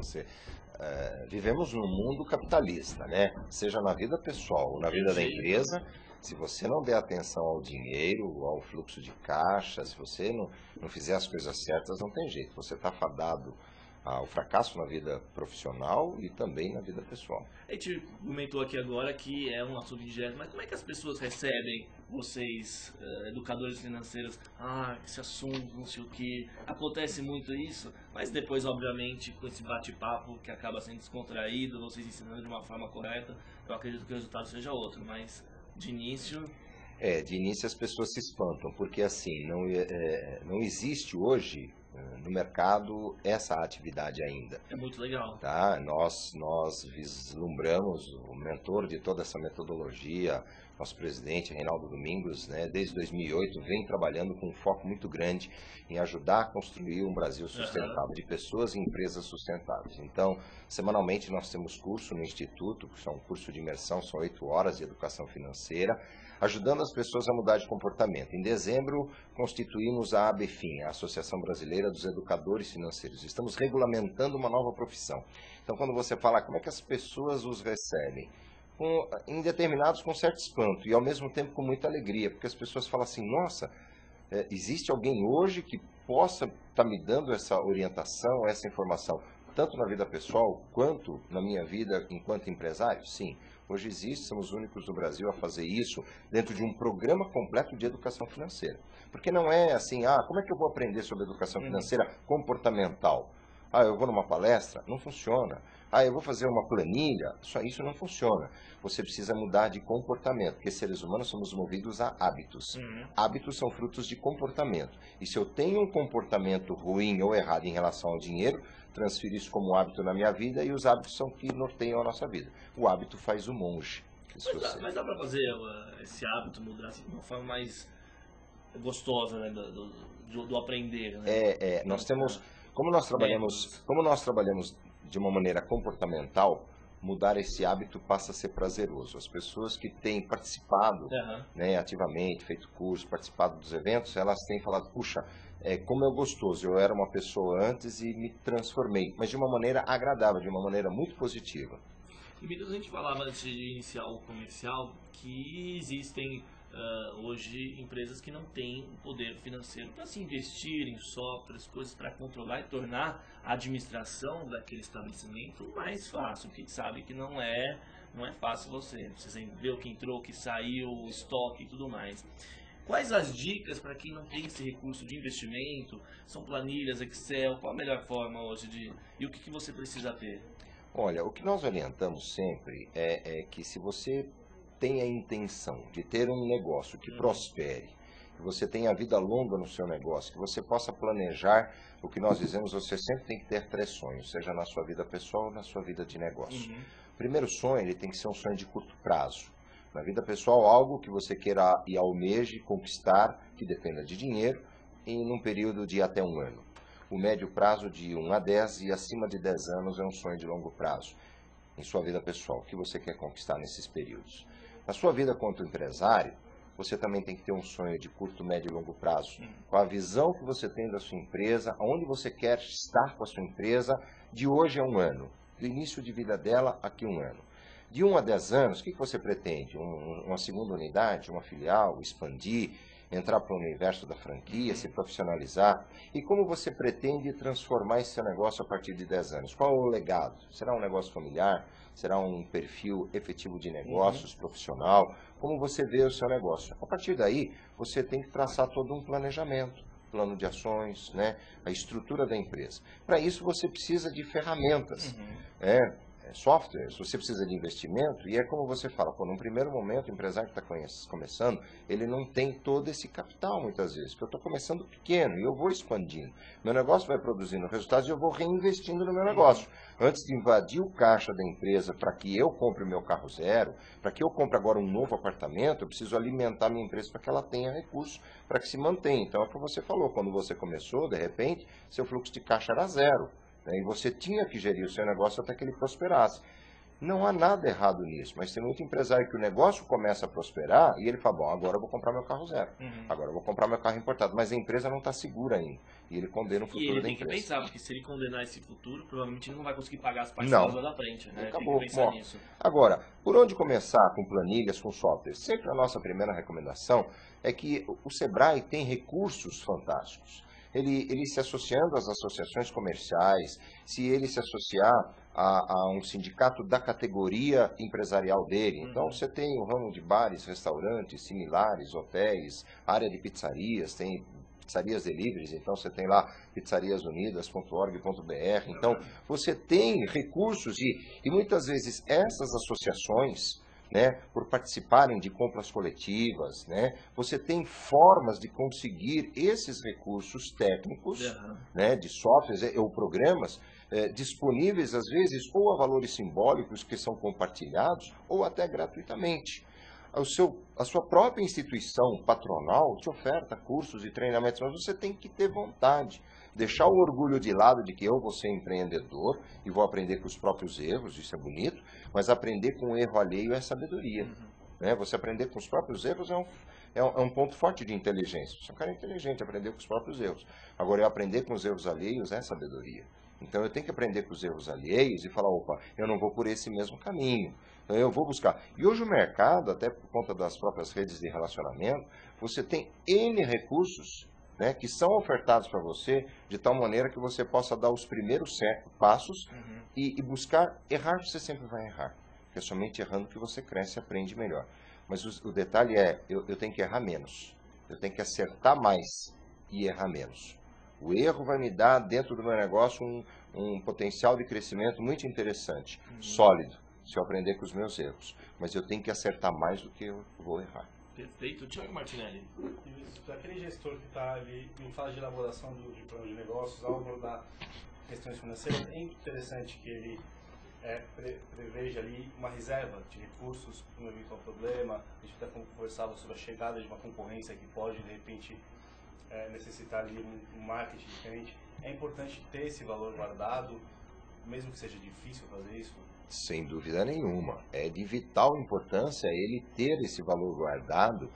vivemos num mundo capitalista, né? Seja na vida pessoal ou na vida da empresa. Se você não der atenção ao dinheiro, ao fluxo de caixa, se você não fizer as coisas certas, não tem jeito. Você está fadado ao fracasso na vida profissional e também na vida pessoal. A gente comentou aqui agora que é um assunto indireto, mas como é que as pessoas recebem vocês, educadores financeiros, esse assunto, não sei o que, acontece muito isso, mas depois, obviamente, com esse bate-papo que acaba sendo descontraído, vocês ensinando de uma forma correta, eu acredito que o resultado seja outro, mas... De início as pessoas se espantam, porque assim, não existe hoje no mercado essa atividade ainda. É muito legal. Tá? Nós vislumbramos o mentor de toda essa metodologia, nosso presidente, Reinaldo Domingos, né, desde 2008, vem trabalhando com um foco muito grande em ajudar a construir um Brasil sustentável, de pessoas e empresas sustentáveis. Então, semanalmente nós temos curso no Instituto, que são um curso de imersão, são 8 horas de educação financeira, ajudando as pessoas a mudar de comportamento. Em dezembro, constituímos a ABFIM, a Associação Brasileira carreira dos educadores financeiros. Estamos regulamentando uma nova profissão. Então, quando você fala como é que as pessoas os recebem, em determinados com certo espanto e ao mesmo tempo com muita alegria, porque as pessoas falam assim, nossa, existe alguém hoje que possa estar me dando essa orientação, essa informação, tanto na vida pessoal quanto na minha vida enquanto empresário? Sim, hoje existe, somos os únicos no Brasil a fazer isso dentro de um programa completo de educação financeira. Porque não é assim, como é que eu vou aprender sobre educação financeira comportamental? Eu vou numa palestra? Não funciona. Eu vou fazer uma planilha? Isso não funciona. Você precisa mudar de comportamento, porque seres humanos somos movidos a hábitos. Hábitos são frutos de comportamento. E se eu tenho um comportamento ruim ou errado em relação ao dinheiro, transfiro isso como hábito na minha vida e os hábitos são que norteiam a nossa vida. O hábito faz o monge. Mas dá para fazer esse hábito mudar assim, de uma forma mais gostosa, né, do aprender, né? Nós temos... Como nós trabalhamos de uma maneira comportamental, mudar esse hábito passa a ser prazeroso. As pessoas que têm participado né, ativamente, feito curso, participado dos eventos, elas têm falado, puxa, como é gostoso, eu era uma pessoa antes e me transformei, mas de uma maneira agradável, de uma maneira muito positiva. E a gente falava antes de iniciar o comercial que existem hoje empresas que não têm poder financeiro para se investir em softwares, coisas para controlar e tornar a administração daquele estabelecimento mais fácil, porque a gente sabe que não é fácil você ver o que entrou, o que saiu, o estoque e tudo mais. Quais as dicas para quem não tem esse recurso de investimento? São planilhas, Excel? Qual a melhor forma hoje e o que você precisa ter? Olha, o que nós orientamos sempre é que se você tem a intenção de ter um negócio que prospere, que você tenha vida longa no seu negócio, que você possa planejar, o que nós dizemos, você sempre tem que ter 3 sonhos, seja na sua vida pessoal ou na sua vida de negócio. O primeiro sonho, ele tem que ser um sonho de curto prazo. Na vida pessoal, algo que você queira e almeje conquistar, que dependa de dinheiro, em um período de até 1 ano. O médio prazo de 1 a 10 e acima de 10 anos é um sonho de longo prazo. Em sua vida pessoal, o que você quer conquistar nesses períodos? Na sua vida quanto empresário, você também tem que ter um sonho de curto, médio e longo prazo. Com a visão que você tem da sua empresa, aonde você quer estar com a sua empresa, de hoje a 1 ano. Do início de vida dela, aqui 1 ano. De 1 a 10 anos, o que você pretende? Uma segunda unidade, uma filial, expandir, entrar para o universo da franquia, se profissionalizar? E como você pretende transformar esse seu negócio a partir de 10 anos? Qual é o legado? Será um negócio familiar? Será um perfil efetivo de negócios, profissional? Como você vê o seu negócio? A partir daí, você tem que traçar todo um planejamento, plano de ações, né? A estrutura da empresa. Para isso, você precisa de ferramentas, softwares, você precisa de investimento, e é como você fala, num primeiro momento, o empresário que está começando, ele não tem todo esse capital muitas vezes, porque eu estou começando pequeno e eu vou expandindo. Meu negócio vai produzindo resultados e eu vou reinvestindo no meu negócio. Antes de invadir o caixa da empresa para que eu compre o meu carro zero, para que eu compre agora um novo apartamento, eu preciso alimentar a minha empresa para que ela tenha recursos, para que se mantenha. Então é o que você falou, quando você começou, de repente, seu fluxo de caixa era 0. E você tinha que gerir o seu negócio até que ele prosperasse. Não há nada errado nisso, mas tem muito empresário que o negócio começa a prosperar e ele fala, bom, agora eu vou comprar meu carro zero, agora eu vou comprar meu carro importado, mas a empresa não está segura ainda. E ele condena o futuro da empresa. E ele tem que pensar, porque se ele condenar esse futuro, provavelmente ele não vai conseguir pagar as parcelas lá da frente. Né? Acabou. Tem que pensar nisso. Agora, por onde começar com planilhas, com softwares? Sempre a nossa primeira recomendação é que o Sebrae tem recursos fantásticos. Ele se associando às associações comerciais, se ele se associar a um sindicato da categoria empresarial dele. Então, você tem o ramo de bares, restaurantes, similares, hotéis, área de pizzarias, tem pizzarias deliveries, então você tem lá pizzariasunidas.org.br. Então, você tem recursos e muitas vezes essas associações, né, por participarem de compras coletivas, né, você tem formas de conseguir esses recursos técnicos, né, de softwares ou programas disponíveis às vezes ou a valores simbólicos que são compartilhados ou até gratuitamente. A sua própria instituição patronal te oferta cursos e treinamentos, mas você tem que ter vontade. Deixar o orgulho de lado de que eu vou ser empreendedor e vou aprender com os próprios erros, isso é bonito, mas aprender com o erro alheio é sabedoria. Né? Você aprender com os próprios erros é um ponto forte de inteligência. Você é um cara inteligente, aprender com os próprios erros. Agora, eu aprender com os erros alheios é sabedoria. Então, eu tenho que aprender com os erros alheios e falar, opa, eu não vou por esse mesmo caminho. Então, eu vou buscar. E hoje o mercado, até por conta das próprias redes de relacionamento, você tem N recursos, né, que são ofertados para você de tal maneira que você possa dar os primeiros passos e buscar. Errar, você sempre vai errar. Porque é somente errando que você cresce e aprende melhor. Mas o detalhe é, eu tenho que errar menos. Eu tenho que acertar mais e errar menos. O erro vai me dar, dentro do meu negócio, um potencial de crescimento muito interessante, sólido, se eu aprender com os meus erros. Mas eu tenho que acertar mais do que eu vou errar. Perfeito. Thiago Martinelli. Aquele gestor que está ali em fase de elaboração de plano de negócios, ao abordar questões financeiras, é interessante que ele preveja ali uma reserva de recursos para um eventual problema. A gente até conversava sobre a chegada de uma concorrência que pode, de repente, necessitar ali um marketing diferente. É importante ter esse valor guardado, mesmo que seja difícil fazer isso? Sem dúvida nenhuma. É de vital importância ele ter esse valor guardado,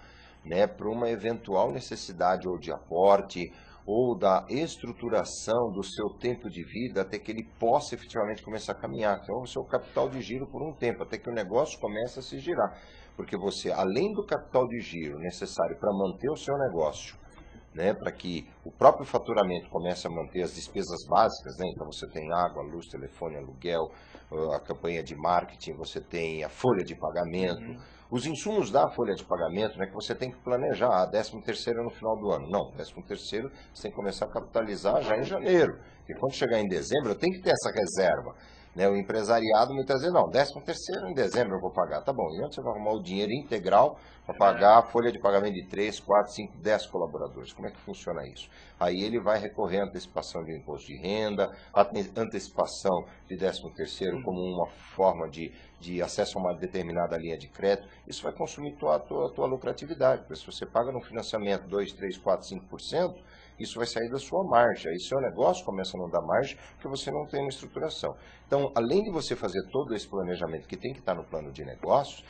né, para uma eventual necessidade ou de aporte ou da estruturação do seu tempo de vida até que ele possa efetivamente começar a caminhar. Então, o seu capital de giro por um tempo, até que o negócio comece a se girar. Porque você, além do capital de giro necessário para manter o seu negócio, né, para que o próprio faturamento comece a manter as despesas básicas, né, então você tem água, luz, telefone, aluguel, a campanha de marketing, você tem a folha de pagamento, os insumos da folha de pagamento, né, que você tem que planejar, 13º no final do ano. Não, 13º você tem que começar a capitalizar já em janeiro, porque quando chegar em dezembro eu tenho que ter essa reserva. Né, o empresariado muitas vezes, não, 13º em dezembro eu vou pagar, tá bom, e onde você vai arrumar o dinheiro integral para pagar a folha de pagamento de 3, 4, 5, 10 colaboradores? Como é que funciona isso? Aí ele vai recorrer à antecipação de imposto de renda, antecipação de 13º como uma forma de acesso a uma determinada linha de crédito. Isso vai consumir a tua lucratividade, porque se você paga no financiamento 2, 3, 4, 5%, isso vai sair da sua margem. Aí seu negócio começa a não dar margem porque você não tem uma estruturação. Então, além de você fazer todo esse planejamento que tem que estar no plano de negócios,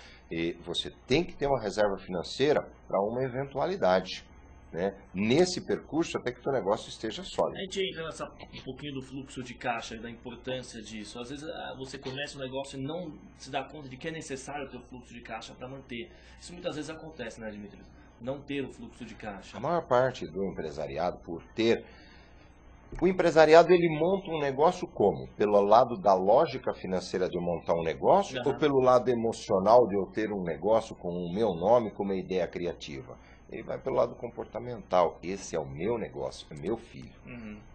você tem que ter uma reserva financeira para uma eventualidade. Né? Nesse percurso, até que o teu negócio esteja sólido. A gente entra um pouquinho do fluxo de caixa, da importância disso. Às vezes você começa um negócio e não se dá conta de que é necessário ter o fluxo de caixa para manter. Isso muitas vezes acontece, né, Dimitri? Não ter o fluxo de caixa. A maior parte do empresariado, por ter... O empresariado, ele monta um negócio como? Pelo lado da lógica financeira de montar um negócio ou pelo lado emocional de eu ter um negócio com o meu nome, com uma ideia criativa? Ele vai pelo lado comportamental. Esse é o meu negócio, é meu filho.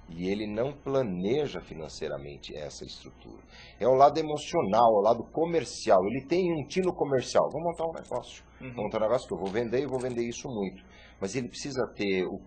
E ele não planeja financeiramente essa estrutura. É o lado emocional, é o lado comercial. Ele tem um tino comercial. Vou montar um negócio. Vou montar um negócio que eu vou vender e vou vender isso muito. Mas ele precisa ter o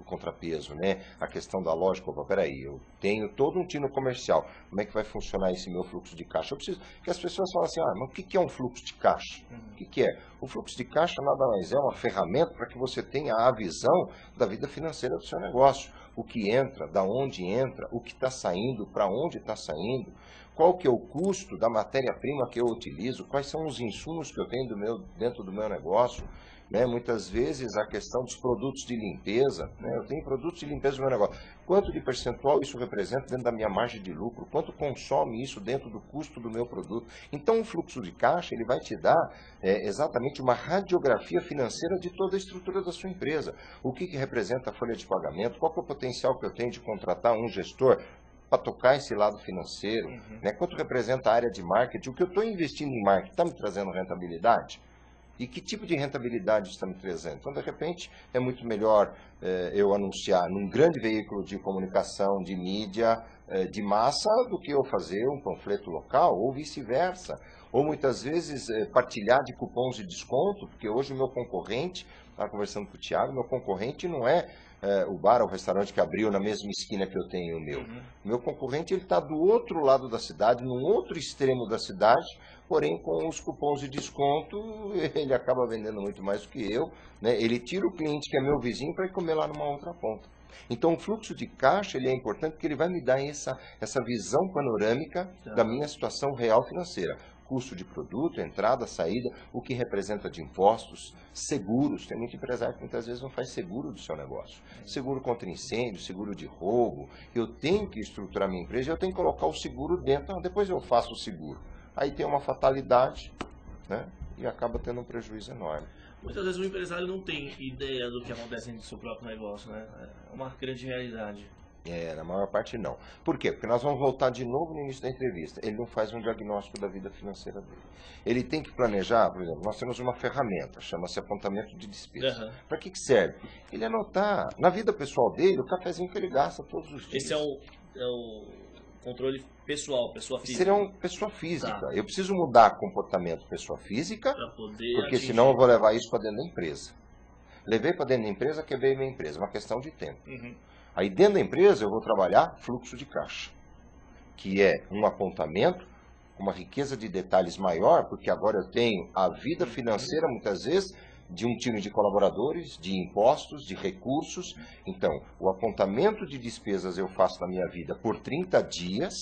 contrapeso, né? A questão da lógica. Opa, peraí, eu tenho todo um tino comercial. Como é que vai funcionar esse meu fluxo de caixa? Eu preciso que as pessoas falem assim, mas o que é um fluxo de caixa? O que é? O fluxo de caixa nada mais é uma ferramenta para que você tenha a visão da vida financeira do seu negócio. O que entra, da onde entra, o que está saindo, para onde está saindo, qual que é o custo da matéria-prima que eu utilizo, quais são os insumos que eu tenho dentro do meu negócio. Né? Muitas vezes a questão dos produtos de limpeza, né? Eu tenho produtos de limpeza no meu negócio. Quanto de percentual isso representa dentro da minha margem de lucro? Quanto consome isso dentro do custo do meu produto? Então o fluxo de caixa ele vai te dar exatamente uma radiografia financeira de toda a estrutura da sua empresa. O que representa a folha de pagamento? Qual que é o potencial que eu tenho de contratar um gestor para tocar esse lado financeiro? Né? Quanto representa a área de marketing? O que eu estou investindo em marketing está me trazendo rentabilidade? E que tipo de rentabilidade está me trazendo? Então, de repente, é muito melhor eu anunciar num grande veículo de comunicação, de mídia, de massa, do que eu fazer um panfleto local, ou vice-versa. Ou, muitas vezes, partilhar de cupons de desconto, porque hoje o meu concorrente, estava conversando com o Thiago, meu concorrente não é o bar ou o restaurante que abriu na mesma esquina que eu tenho o meu. O meu concorrente está do outro lado da cidade, num outro extremo da cidade, porém com os cupons de desconto ele acaba vendendo muito mais do que eu. Né? Ele tira o cliente que é meu vizinho para ir comer lá numa outra ponta. Então o fluxo de caixa ele é importante porque ele vai me dar essa visão panorâmica da minha situação real financeira. custo de produto, entrada, saída, o que representa de impostos, seguros. Tem muito empresário que muitas vezes não faz seguro do seu negócio. Seguro contra incêndio, seguro de roubo. Eu tenho que estruturar minha empresa e eu tenho que colocar o seguro dentro. Não, depois eu faço o seguro. Aí tem uma fatalidade, né? E acaba tendo um prejuízo enorme. Muitas vezes o empresário não tem ideia do que acontece dentro do seu próprio negócio, né? É uma grande realidade. Na maior parte não. Por quê? Porque nós vamos voltar de novo no início da entrevista. Ele não faz um diagnóstico da vida financeira dele. Ele tem que planejar, por exemplo, nós temos uma ferramenta, chama-se apontamento de despesa. Para que serve? Ele anotar, na vida pessoal dele, o cafezinho que ele gasta todos os dias. Esse é o controle pessoal, pessoa física. Seria uma pessoa física. Tá. Eu preciso mudar comportamento pessoa física, porque atingir. Senão eu vou levar isso para dentro da empresa. Levei para dentro da empresa, quebrei minha empresa. Uma questão de tempo. Aí dentro da empresa eu vou trabalhar fluxo de caixa, que é um apontamento com uma riqueza de detalhes maior, porque agora eu tenho a vida financeira, muitas vezes, de um time de colaboradores, de impostos, de recursos. Então, o apontamento de despesas eu faço na minha vida por 30 dias,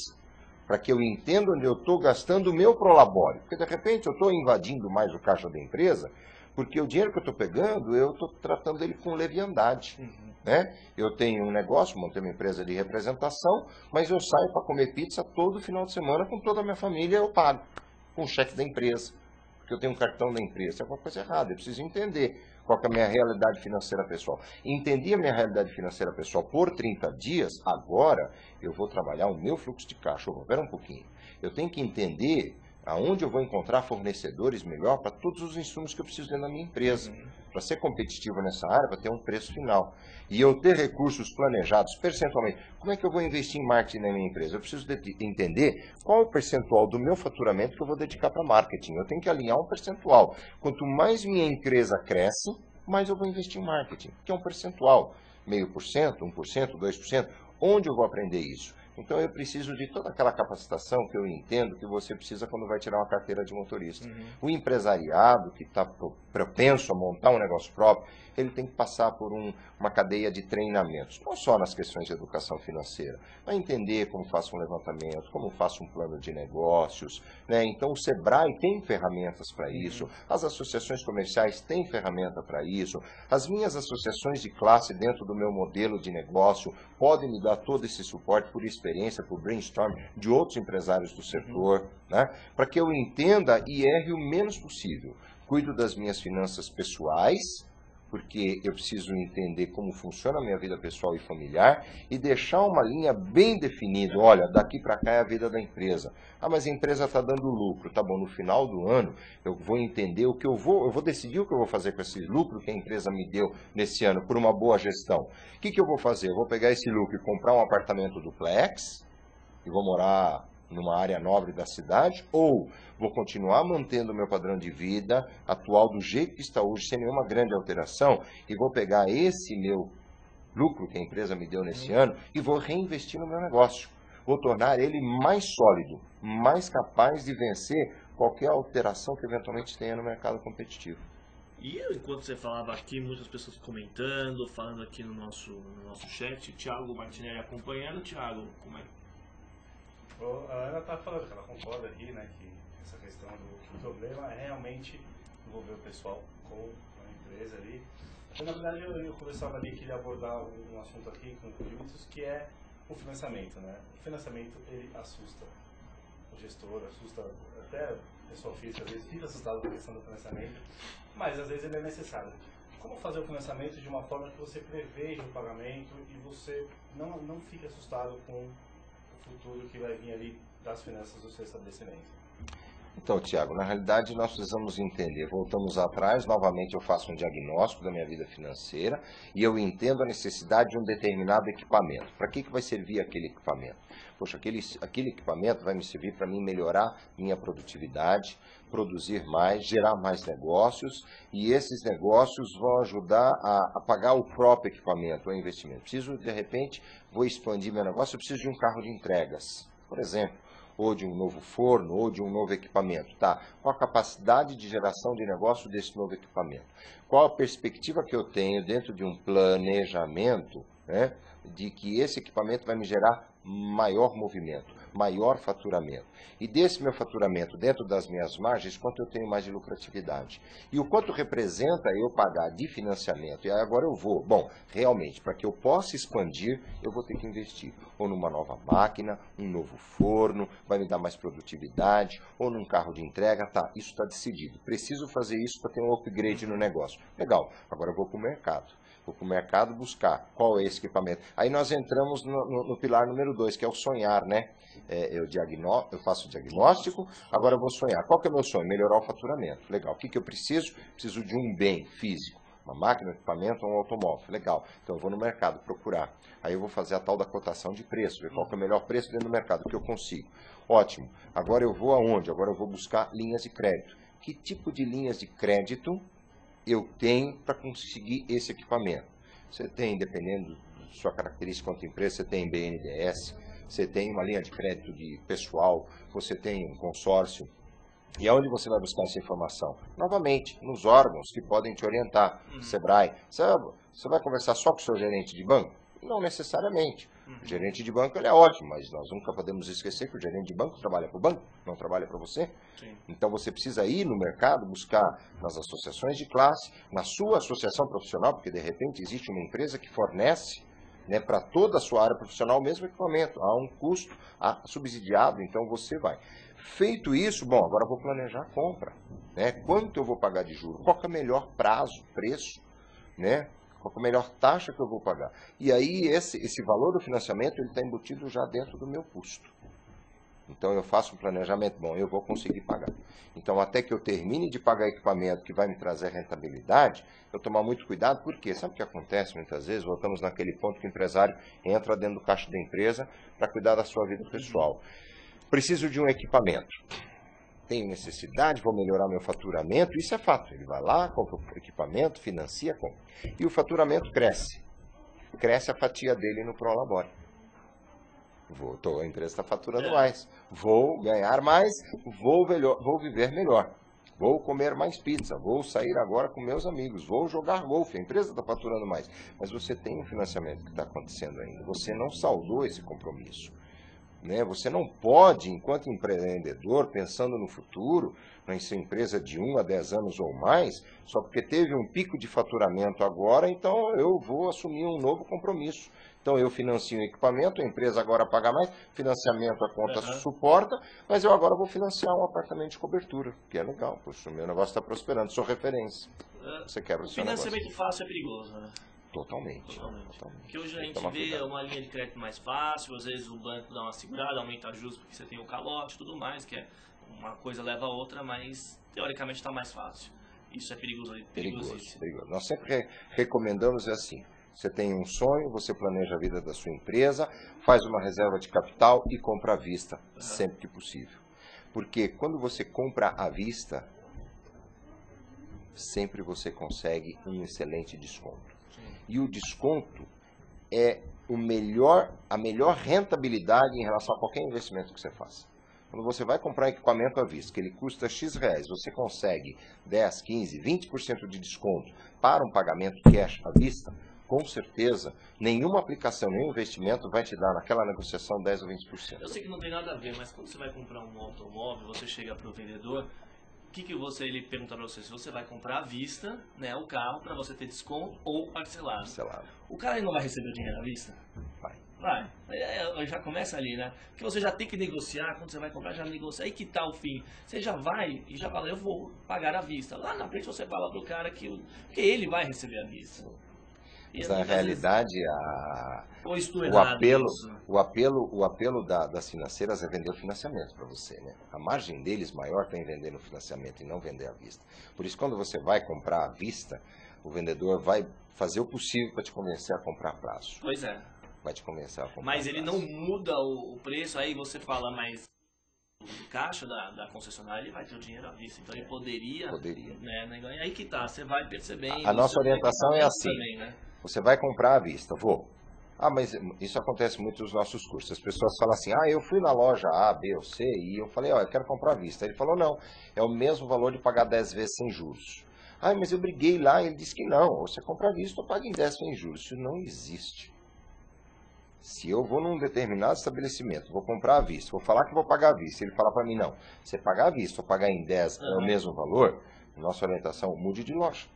para que eu entenda onde eu estou gastando o meu prolabore. Porque, de repente, eu estou invadindo mais o caixa da empresa, porque o dinheiro que eu estou pegando, eu estou tratando ele com leviandade. Né? Eu tenho um negócio, montei uma empresa de representação, mas eu saio para comer pizza todo final de semana com toda a minha família, eu pago com o cheque da empresa, porque eu tenho um cartão da empresa. É alguma coisa errada, eu preciso entender qual que é a minha realidade financeira pessoal. Entendi a minha realidade financeira pessoal por 30 dias, agora eu vou trabalhar o meu fluxo de caixa. Espera um pouquinho. Eu tenho que entender aonde eu vou encontrar fornecedores melhor para todos os insumos que eu preciso dentro da minha empresa. Para ser competitivo nessa área, para ter um preço final. E eu ter recursos planejados percentualmente. Como é que eu vou investir em marketing na minha empresa? Eu preciso entender qual é o percentual do meu faturamento que eu vou dedicar para marketing. Eu tenho que alinhar um percentual. Quanto mais minha empresa cresce, mais eu vou investir em marketing, que é um percentual. 0,5%, 1%, 2%. Onde eu vou aprender isso? Então eu preciso de toda aquela capacitação que eu entendo que você precisa quando vai tirar uma carteira de motorista. O empresariado que está propenso a montar um negócio próprio, ele tem que passar por uma cadeia de treinamentos, não só nas questões de educação financeira, mas entender como faço um levantamento, como faço um plano de negócios, né? Então o Sebrae tem ferramentas para isso, as associações comerciais têm ferramenta para isso, as minhas associações de classe dentro do meu modelo de negócio podem me dar todo esse suporte por experiência, por brainstorm de outros empresários do setor, né? Para que eu entenda e erre o menos possível. Cuido das minhas finanças pessoais, porque eu preciso entender como funciona a minha vida pessoal e familiar e deixar uma linha bem definida. Olha, daqui para cá é a vida da empresa. Ah, mas a empresa está dando lucro. Tá bom, no final do ano eu vou entender o que eu vou decidir o que eu vou fazer com esse lucro que a empresa me deu nesse ano por uma boa gestão. O que eu vou fazer? Eu vou pegar esse lucro e comprar um apartamento duplex e vou morar numa área nobre da cidade, ou vou continuar mantendo o meu padrão de vida atual do jeito que está hoje, sem nenhuma grande alteração, e vou pegar esse meu lucro que a empresa me deu nesse ano e vou reinvestir no meu negócio. Vou tornar ele mais sólido, mais capaz de vencer qualquer alteração que eventualmente tenha no mercado competitivo. E enquanto você falava aqui, muitas pessoas comentando, falando aqui no nosso chat, Thiago Martinelli acompanhando. Thiago, como é? A Ana está falando que ela concorda aqui, né, que essa questão do problema é realmente envolver o pessoal com a empresa ali. Então, na verdade, eu conversava ali que ele abordar um assunto aqui com o Vinícius, que é o financiamento, né? O financiamento, ele assusta o gestor, assusta até a pessoa física, às vezes fica assustado com a questão do financiamento, mas às vezes ele é necessário. Como fazer o financiamento de uma forma que você preveja o pagamento e você não fique assustado com futuro que vai vir ali das finanças do seu estabelecimento? Então, Thiago, na realidade nós precisamos entender, voltamos atrás, novamente eu faço um diagnóstico da minha vida financeira e eu entendo a necessidade de um determinado equipamento. Para que vai servir aquele equipamento? Poxa, aquele equipamento vai me servir para mim melhorar minha produtividade, produzir mais, gerar mais negócios, e esses negócios vão ajudar a pagar o próprio equipamento, o investimento. Preciso, de repente, vou expandir meu negócio, eu preciso de um carro de entregas, por exemplo, ou de um novo forno, ou de um novo equipamento. Tá? Qual a capacidade de geração de negócio desse novo equipamento? Qual a perspectiva que eu tenho dentro de um planejamento, né, de que esse equipamento vai me gerar maior movimento? maior faturamento. E desse meu faturamento, dentro das minhas margens, quanto eu tenho mais de lucratividade. E o quanto representa eu pagar de financiamento. E aí agora eu vou, bom, realmente, para que eu possa expandir, eu vou ter que investir. Ou numa nova máquina, um novo forno, vai me dar mais produtividade, ou num carro de entrega, tá, isso está decidido. Preciso fazer isso para ter um upgrade no negócio. Legal, agora eu vou para o mercado. Vou para o mercado buscar qual é esse equipamento. Aí nós entramos no pilar número 2, que é o sonhar, né? Eu faço o diagnóstico, agora eu vou sonhar. Qual que é o meu sonho? Melhorar o faturamento. Legal. O que eu preciso? Preciso de um bem físico. Uma máquina, um equipamento ou um automóvel. Legal. Então eu vou no mercado procurar. Aí eu vou fazer a tal da cotação de preço, ver qual que é o melhor preço dentro do mercado, que eu consigo. Ótimo. Agora eu vou aonde? Agora eu vou buscar linhas de crédito. Que tipo de linhas de crédito eu tenho para conseguir esse equipamento? Você tem, dependendo da sua característica quanto empresa, você tem BNDES, você tem uma linha de crédito de pessoal, você tem um consórcio. E aonde você vai buscar essa informação? Novamente, nos órgãos que podem te orientar. Sebrae. Você vai conversar só com o seu gerente de banco? Não necessariamente. O gerente de banco ele é ótimo, mas nós nunca podemos esquecer que o gerente de banco trabalha para o banco, não trabalha para você. Sim. Então você precisa ir no mercado, buscar nas associações de classe, na sua associação profissional, porque de repente existe uma empresa que fornece, né, para toda a sua área profissional o mesmo equipamento, há um custo subsidiado, então você vai. Feito isso, bom, agora eu vou planejar a compra. Né? Quanto eu vou pagar de juros? Qual que é o melhor prazo, preço, né? Qual é a melhor taxa que eu vou pagar? E aí esse valor do financiamento ele está embutido já dentro do meu custo. Então eu faço um planejamento, bom, eu vou conseguir pagar. Então até que eu termine de pagar equipamento que vai me trazer rentabilidade, eu tomar muito cuidado, porque sabe o que acontece muitas vezes? Voltamos naquele ponto que o empresário entra dentro do caixa da empresa para cuidar da sua vida pessoal. Preciso de um equipamento. Tenho necessidade, vou melhorar meu faturamento, isso é fato. Ele vai lá, compra o equipamento, financia, compra. E o faturamento cresce. Cresce a fatia dele no Prolabore. A empresa está faturando mais. Vou ganhar mais, vou viver melhor. Vou comer mais pizza, vou sair agora com meus amigos, vou jogar golfe. A empresa está faturando mais. Mas você tem um financiamento que está acontecendo ainda. Você não saldou esse compromisso. Né? Você não pode, enquanto empreendedor, pensando no futuro, em sua empresa de 1 a 10 anos ou mais, só porque teve um pico de faturamento agora, então eu vou assumir um novo compromisso. Então eu financio o equipamento, a empresa agora paga mais, financiamento a conta suporta, mas eu agora vou financiar um apartamento de cobertura, que é legal, poxa, o meu negócio está prosperando, sou referência. Você quebra o seu negócio. Financiamento fácil é perigoso, né? Totalmente. Porque hoje a gente vê uma linha de crédito mais fácil, às vezes o banco dá uma segurada, aumenta juros porque você tem o calote e tudo mais, que é uma coisa leva a outra, mas teoricamente está mais fácil. Isso é perigoso. Perigoso. Nós sempre recomendamos assim, você tem um sonho, você planeja a vida da sua empresa, faz uma reserva de capital e compra à vista, sempre que possível. Porque quando você compra à vista, sempre você consegue um excelente desconto. E o desconto é a melhor rentabilidade em relação a qualquer investimento que você faça. Quando você vai comprar equipamento à vista, que ele custa X reais, você consegue 10, 15, 20% de desconto para um pagamento cash à vista, com certeza, nenhuma aplicação, nenhum investimento vai te dar naquela negociação 10 ou 20%. Eu sei que não tem nada a ver, mas quando você vai comprar um automóvel, você chega para o vendedor, ele pergunta para você se você vai comprar à vista, né, o carro para você ter desconto ou parcelado. O cara não vai receber o dinheiro à vista? Vai. Já começa ali, né? Porque você já tem que negociar, quando você vai comprar, já negocia. Aí que tá o fim. Você já vai e já fala, eu vou pagar à vista. Lá na frente você fala pro cara que ele vai receber à vista. Mas na realidade, o apelo das financeiras é vender o financiamento para você, né? A margem deles maior está em vender no financiamento e não vender à vista. Por isso, quando você vai comprar à vista, o vendedor vai fazer o possível para te convencer a comprar a prazo. Pois é. Vai te convencer a comprar Mas ele não muda o preço, aí você fala, mas o caixa da concessionária ele vai ter o dinheiro à vista, então ele poderia. Né? Aí que tá, você vai percebendo. A nossa orientação é assim, também, né? Você vai comprar à vista, mas isso acontece muito nos nossos cursos, as pessoas falam assim, eu fui na loja A, B ou C e eu falei, eu quero comprar à vista. Ele falou, não, é o mesmo valor de pagar 10 vezes sem juros. Mas eu briguei lá, ele disse que não, você compra à vista ou paga em 10 sem juros. Isso não existe. Se eu vou num determinado estabelecimento, vou comprar à vista, vou falar que vou pagar à vista, ele fala para mim, não, você pagar à vista ou pagar em 10 é o mesmo valor, nossa orientação, mude de loja.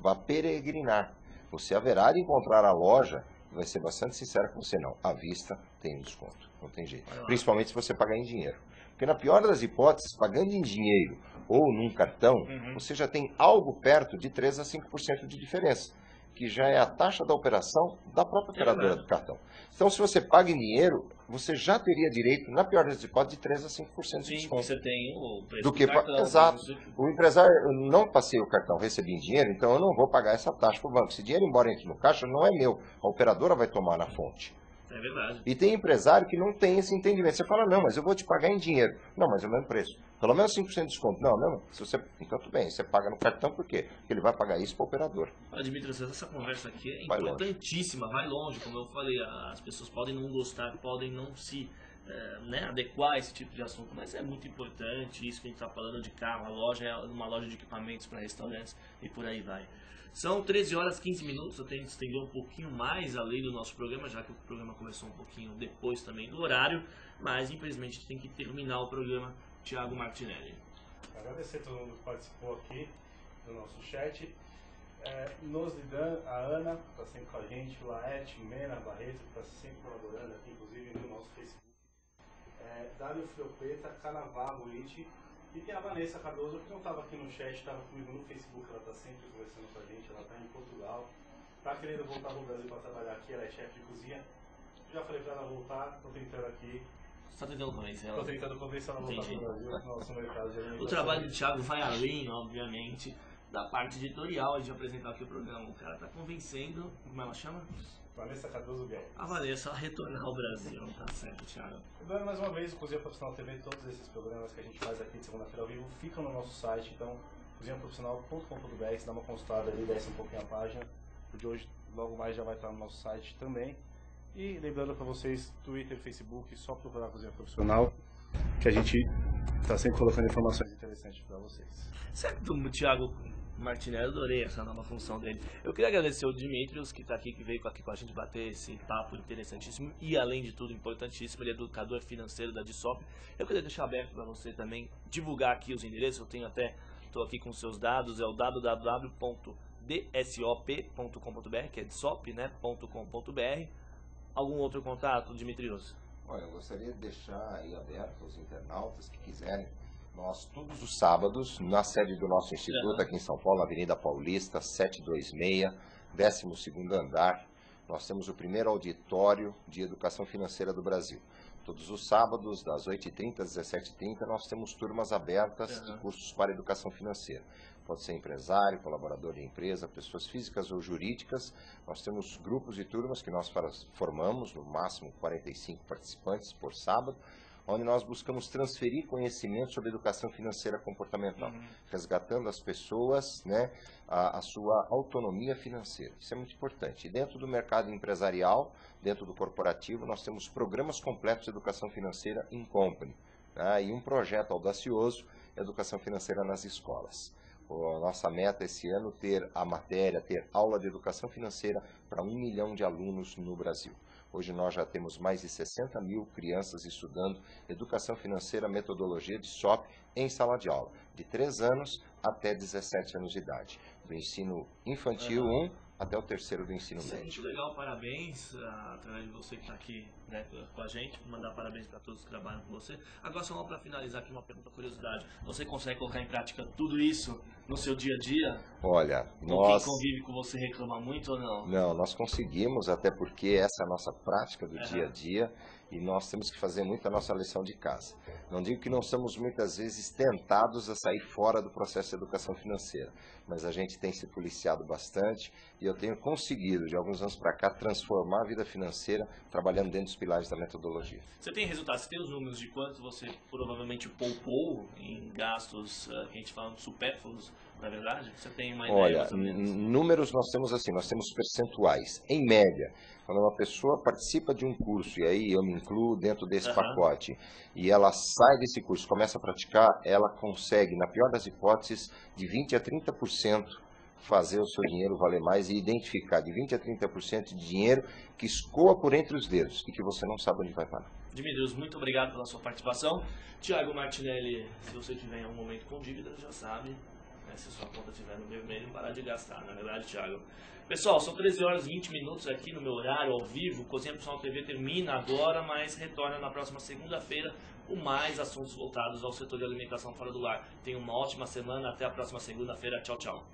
Vá peregrinar. Você haverá de encontrar a loja, e vai ser bastante sincero com você, não, à vista tem um desconto, não tem jeito. Principalmente se você pagar em dinheiro. Porque na pior das hipóteses, pagando em dinheiro ou num cartão, você já tem algo perto de 3 a 5% de diferença, que já é a taxa da operação da própria operadora do cartão. Então, se você paga em dinheiro, você já teria direito, na pior das hipóteses, de 3 a 5% de desconto. Você tem o preço do que cartão. Exato. O empresário, eu não passei o cartão, recebi em dinheiro, então eu não vou pagar essa taxa para o banco. Se o dinheiro embora entre no caixa, não é meu. A operadora vai tomar na fonte. É verdade. E tem empresário que não tem esse entendimento. Você fala, não, mas eu vou te pagar em dinheiro. Não, mas é o mesmo preço. Pelo menos 5% de desconto. Não, não. Se você... Então, tudo bem. Você paga no cartão, por quê? Porque ele vai pagar isso para o operador. Dmitry, essa conversa aqui é importantíssima. Vai longe, como eu falei. As pessoas podem não gostar, podem não se adequar a esse tipo de assunto. Mas é muito importante isso que a gente está falando de carro. A loja é uma loja de equipamentos para restaurantes e por aí vai. São 13 horas e 15 minutos, eu tenho que estender um pouquinho mais além do nosso programa, já que o programa começou um pouquinho depois também do horário, mas infelizmente a gente tem que terminar o programa. Thiago Martinelli. Agradecer a todo mundo que participou aqui no nosso chat. Nos Lidan, a Ana, que está sempre com a gente, o Laerte, Mena, Barreto, que está sempre colaborando aqui, inclusive no nosso Facebook. Dário Friopeta, Canavarro, Iti. E tem a Vanessa Cardoso, que não estava aqui no chat, estava comigo no Facebook, ela está sempre conversando com a gente, ela está em Portugal. Está querendo voltar para o Brasil para trabalhar aqui, ela é chefe de cozinha. Já falei para ela voltar, estou tentando aqui. Você está tentando convencer ela? Estou tentando convencer ela a voltar para o Brasil, nosso mercado de alimentação. O trabalho do Thiago vai além, obviamente, da parte editorial de apresentar aqui o programa. O cara está convencendo, como ela chama? Vanessa Cardoso Guedes. A Vanessa a retornar ao Brasil, tá certo, Thiago. Lembrando mais uma vez, o Cozinha Profissional TV, todos esses programas que a gente faz aqui de segunda-feira ao vivo ficam no nosso site, então cozinhaprofissional.com.br, você dá uma consultada ali, desce um pouquinho a página. O de hoje, logo mais, já vai estar no nosso site também. E lembrando para vocês, Twitter, Facebook, só procurar Cozinha Profissional, que a gente está sempre colocando informações interessantes para vocês. Certo, Thiago Martinelli, adorei essa nova função dele. Eu queria agradecer o Dimitrios, que está aqui, que veio aqui com a gente bater esse papo interessantíssimo e, além de tudo, importantíssimo, ele é educador financeiro da DSOP. Eu queria deixar aberto para você também divulgar aqui os endereços, eu tenho até, estou aqui com seus dados, é o www.dsop.com.br, que é dsop, né, .com.br. Algum outro contato, Dimitrios? Olha, eu gostaria de deixar aí aberto aos internautas que quiserem. Nós, todos os sábados, na sede do nosso instituto, aqui em São Paulo, na Avenida Paulista, 726, 12º andar, nós temos o primeiro auditório de educação financeira do Brasil. Todos os sábados, das 8h30 às 17h30, nós temos turmas abertas de cursos para educação financeira. Pode ser empresário, colaborador de empresa, pessoas físicas ou jurídicas. Nós temos grupos e turmas que nós formamos, no máximo 45 participantes por sábado, onde nós buscamos transferir conhecimento sobre educação financeira comportamental, resgatando as pessoas, né, a sua autonomia financeira. Isso é muito importante. E dentro do mercado empresarial, dentro do corporativo, nós temos programas completos de educação financeira in company, né, e um projeto audacioso, educação financeira nas escolas. A nossa meta esse ano é ter aula de educação financeira para 1 milhão de alunos no Brasil. Hoje nós já temos mais de 60 mil crianças estudando educação financeira, metodologia de SOP em sala de aula, de 3 anos até 17 anos de idade, do ensino infantil 1 até o 3º do ensino médio. Muito legal, parabéns através de você que está aqui, né, com a gente, mandar parabéns para todos que trabalham com você. Agora, só para finalizar aqui uma pergunta, curiosidade, você consegue colocar em prática tudo isso no seu dia a dia? Olha, quem convive com você reclama muito ou não? Não, nós conseguimos, até porque essa é a nossa prática do dia a dia e nós temos que fazer muito a nossa lição de casa. Não digo que não somos muitas vezes tentados a sair fora do processo de educação financeira, mas a gente tem se policiado bastante e eu tenho conseguido, de alguns anos para cá, transformar a vida financeira trabalhando dentro dos pilares da metodologia. Você tem resultados, você tem os números de quanto você provavelmente poupou em gastos que a gente fala supérfluos, na verdade? Você tem uma ideia? Olha, números nós temos assim, nós temos percentuais. Em média, quando uma pessoa participa de um curso, e aí eu me incluo dentro desse pacote, e ela sai desse curso, começa a praticar, ela consegue, na pior das hipóteses, de 20% a 30% fazer o seu dinheiro valer mais e identificar de 20% a 30% de dinheiro que escoa por entre os dedos e que você não sabe onde vai parar. Dimitrios, muito obrigado pela sua participação. Thiago Martinelli, se você tiver em algum momento com dívida, já sabe, né, se sua conta estiver no vermelho, parar de gastar, na verdade, Thiago. Pessoal, são 13 horas e 20 minutos aqui no meu horário, ao vivo. Cozinha Profissional TV termina agora, mas retorna na próxima segunda-feira com mais assuntos voltados ao setor de alimentação fora do lar. Tenha uma ótima semana, até a próxima segunda-feira. Tchau, tchau.